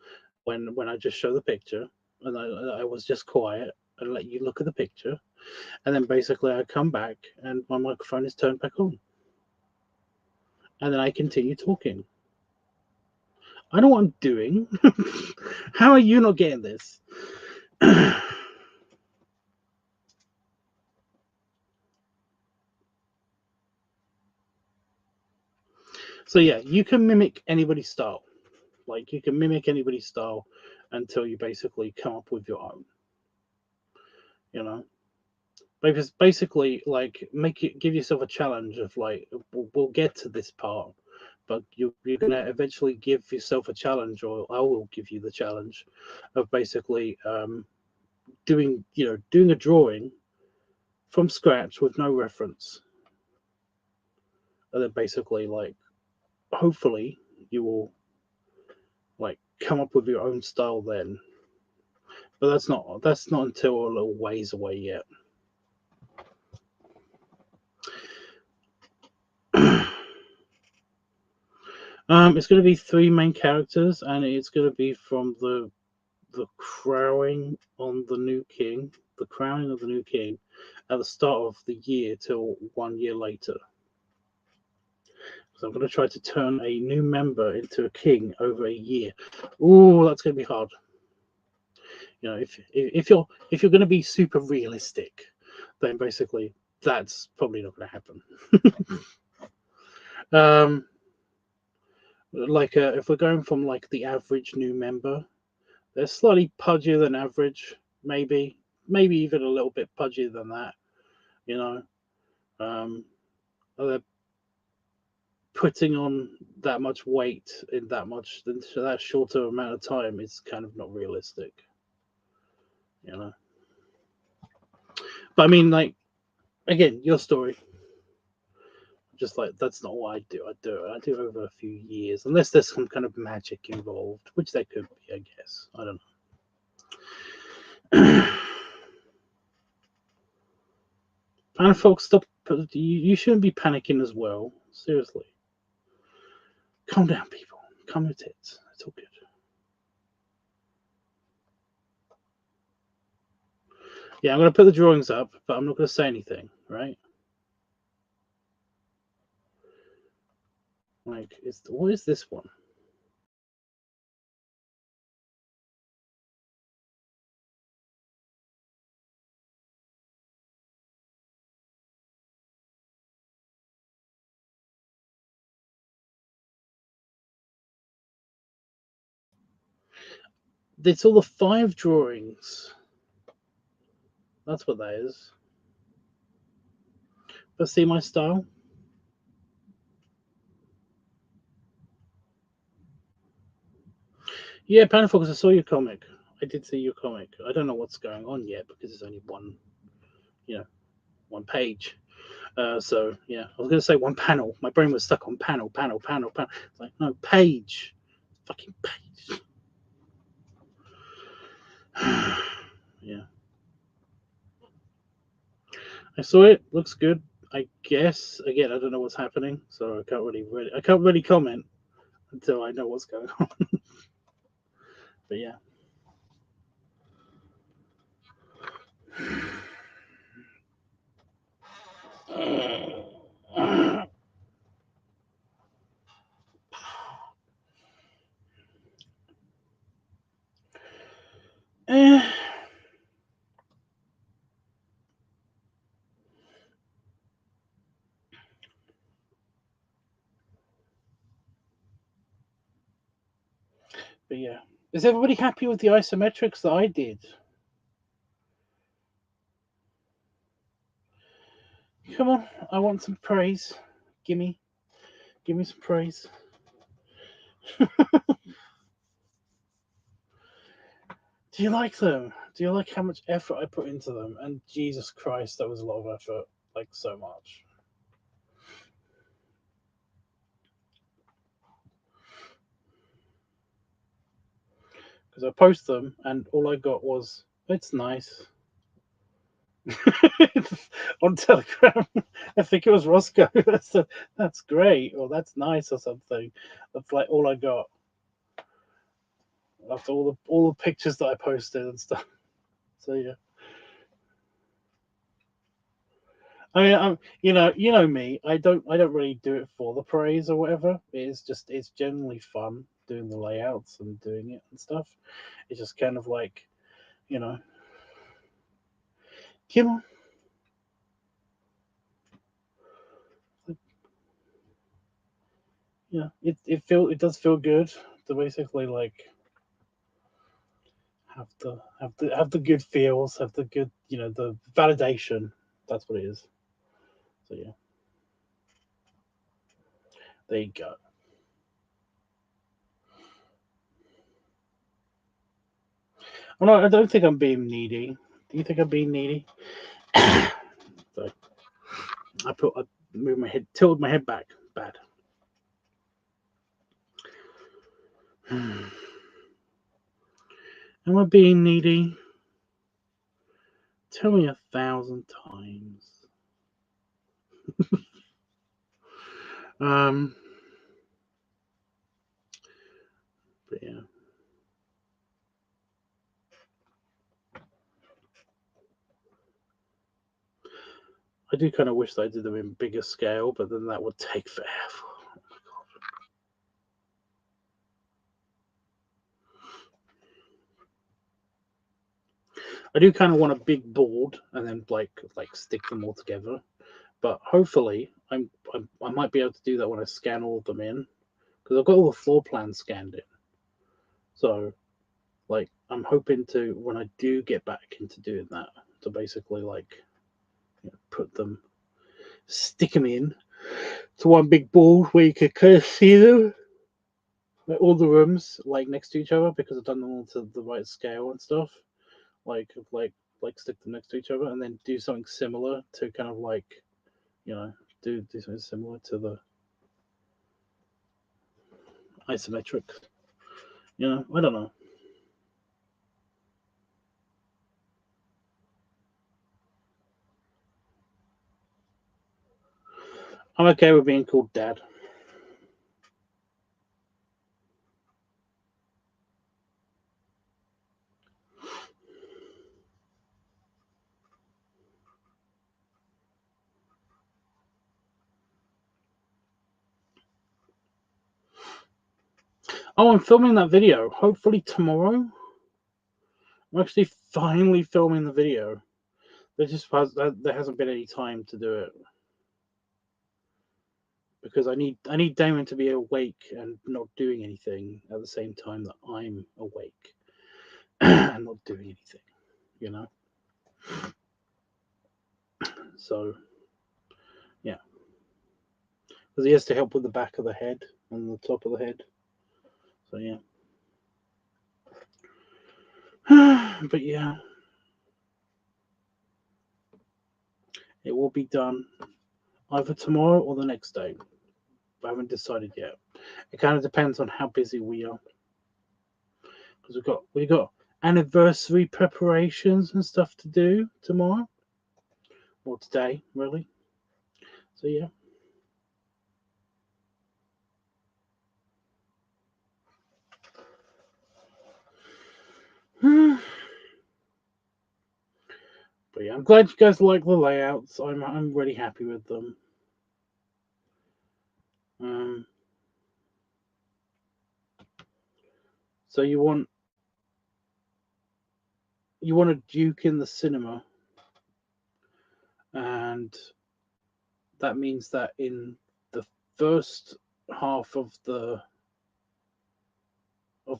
when I just show the picture, and I was just quiet and let you look at the picture, and then basically I come back and my microphone is turned back on, and then I continue talking. I know what I'm doing. How are you not getting this? So yeah, you can mimic anybody's style. Like you can mimic anybody's style until you basically come up with your own. You know, because basically, like, give yourself a challenge of like, we'll get to this part, but you're gonna eventually give yourself a challenge, or I will give you the challenge of basically doing a drawing from scratch with no reference, and then basically like hopefully you will like come up with your own style then. But that's not until a little ways away yet. It's going to be three main characters, and it's going to be from the crowning on the new king, the crowning of the new king, at the start of the year till 1 year later. So I'm going to try to turn a new member into a king over a year. Ooh, that's going to be hard. You know, if you're going to be super realistic, then basically that's probably not going to happen. Like if we're going from like the average new member, they're slightly pudgier than average, maybe even a little bit pudgier than that. You know, they're putting on that much weight in that shorter amount of time is kind of not realistic. You know, but I mean, like again, your story. Just like that's not what I do. I do it over a few years, unless there's some kind of magic involved, which there could be, I guess. I don't know. And folks, stop. You shouldn't be panicking as well. Seriously, calm down, people. Calm your tits. It's all good. Yeah, I'm gonna put the drawings up, but I'm not gonna say anything, right? Like, what is this one? It's all the 5 drawings. That's what that is. But see my style? Yeah, Panafox, I saw your comic. I did see your comic. I don't know what's going on yet because it's only you know, one page. So yeah, I was gonna say one panel. My brain was stuck on panel. It's like no page, fucking page. Yeah, I saw it. Looks good. I guess again, I don't know what's happening, so I can't really comment until I know what's going on. But yeah. Eh, but yeah, is everybody happy with the isometrics that I did? Come on, I want some praise. Gimme, give me some praise. Do you like them? Do you like how much effort I put into them? And Jesus Christ, that was a lot of effort. Like so much. Because I post them and all I got was it's nice. On Telegram. I think it was Roscoe. That's great, or that's nice, or something. That's like all I got after all the pictures that I posted and stuff. So yeah, I mean, you know me. I don't really do it for the praise or whatever. It's generally fun doing the layouts and doing it and stuff. It's just kind of like, you know, come on. Yeah, it does feel good to basically like have the good feels, have the good, the validation. That's what it is. So yeah, there you go. I don't think I'm being needy. Do you think I'm being needy? So I moved my head, tilted my head back. Bad. Am I being needy? Tell me 1,000 times. But yeah. I do kind of wish that I did them in bigger scale, but then that would take forever. I do kind of want a big board and then like stick them all together. But hopefully, I might be able to do that when I scan all of them in, because I've got all the floor plans scanned in. So, like, I'm hoping to, when I do get back into doing that, to basically like put them, stick them in to one big board where you could kind of see them, like all the rooms like next to each other, because I've done them all to the right scale and stuff. Like stick them next to each other, and then do something similar to kind of like, do something similar to the isometric. I don't know. I'm okay with being called Dad. Oh, I'm filming that video. Hopefully tomorrow. I'm actually finally filming the video. There hasn't been any time to do it, because I need Damon to be awake and not doing anything at the same time that I'm awake and not doing anything. So yeah, because he has to help with the back of the head and the top of the head. So yeah. But yeah, it will be done either tomorrow or the next day. I haven't decided yet. It kind of depends on how busy we are, because we got anniversary preparations and stuff to do tomorrow, or today, really. So yeah. But yeah, I'm glad you guys like the layouts. I'm really happy with them. So you want a Duke in the cinema, and that means that in the first half of the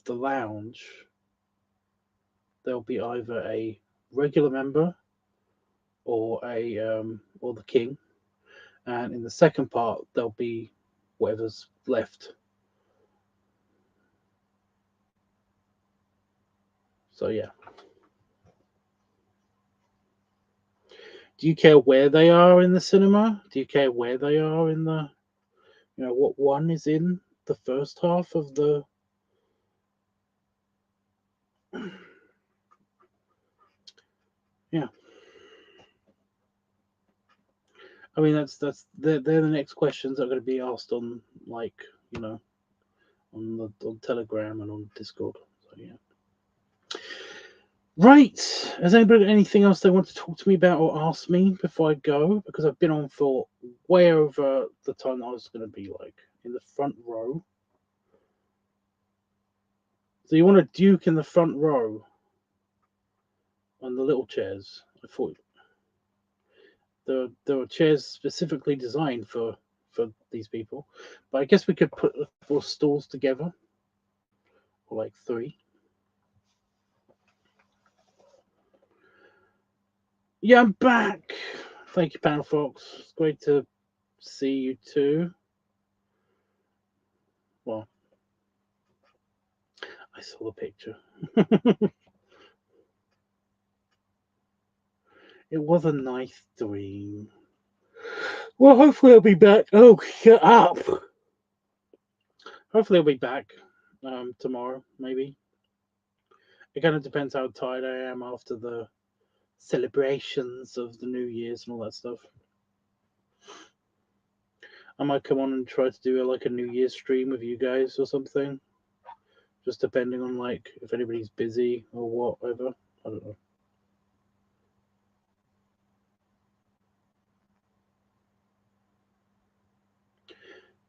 lounge, there'll be either a regular member or or the king, and in the second part there'll be whatever's left. So yeah. Do you care where they are in the cinema? Do you care where they are in the, what one is in the first half of the? Yeah. I mean, they're the next questions that are going to be asked on, like, on Telegram and on Discord. So yeah. Right. Has anybody got anything else they want to talk to me about or ask me before I go? Because I've been on for way over the time that I was going to be, like, in the front row. So you want a Duke in the front row on the little chairs? I thought there were chairs specifically designed for these people, but I guess we could put 4 stools together, or like 3. Yeah, I'm back. Thank you, Panel Fox. It's great to see you too. Well, I saw the picture. It was a nice dream. Well, hopefully I'll be back. Oh, shut up. Hopefully I'll be back tomorrow, maybe. It kind of depends how tired I am after the celebrations of the New Year's and all that stuff. I might come on and try to do like a New Year's stream with you guys or something. Just depending on like if anybody's busy or whatever. I don't know.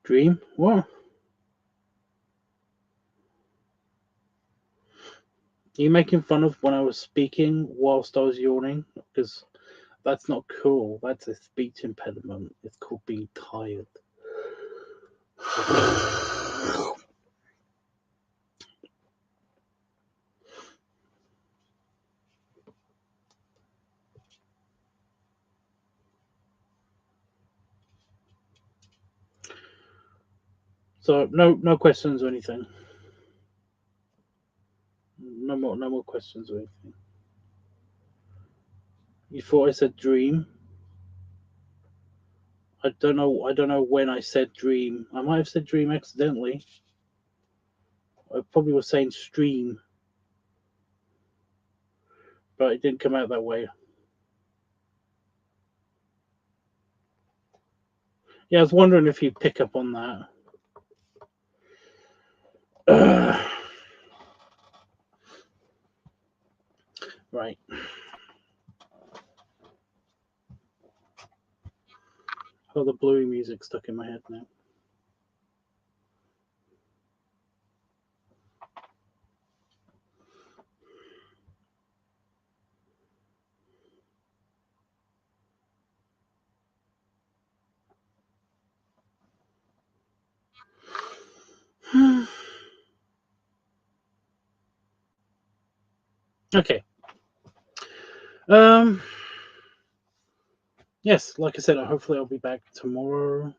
Dream? What? Are you making fun of when I was speaking whilst I was yawning? Because that's not cool. That's a speech impediment. It's called being tired. So no questions or anything. No more questions or anything. You thought I said dream? I don't know when I said dream. I might have said dream accidentally. I probably was saying stream, but it didn't come out that way. Yeah, I was wondering if you'd pick up on that. Right. Oh, the Bluey music stuck in my head now. Okay. Yes, like I said, hopefully I'll be back tomorrow.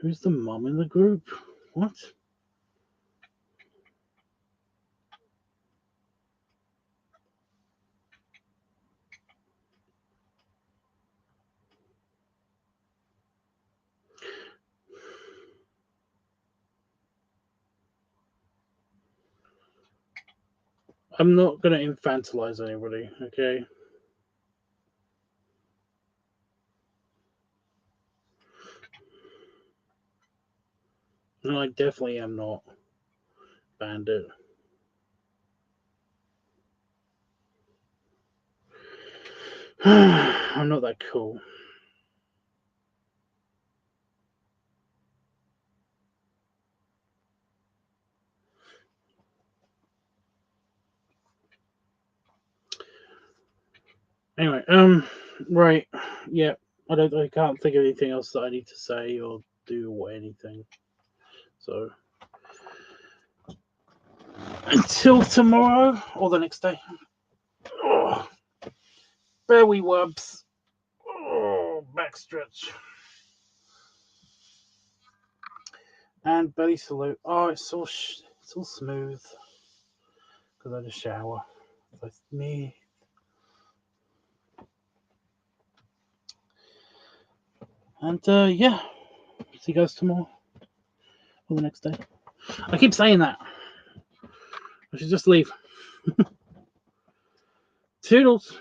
Who's the mom in the group? What? I'm not going to infantilize anybody, okay? No, I definitely am not Bandit. I'm not that cool. Anyway, right, yeah, I can't think of anything else that I need to say or do or anything. So until tomorrow or the next day. Oh, Berry wubs. Oh, backstretch. And belly salute. Oh, it's all smooth because I had a shower. That's me. And yeah, see you guys tomorrow or the next day. I keep saying that. I should just leave. Toodles.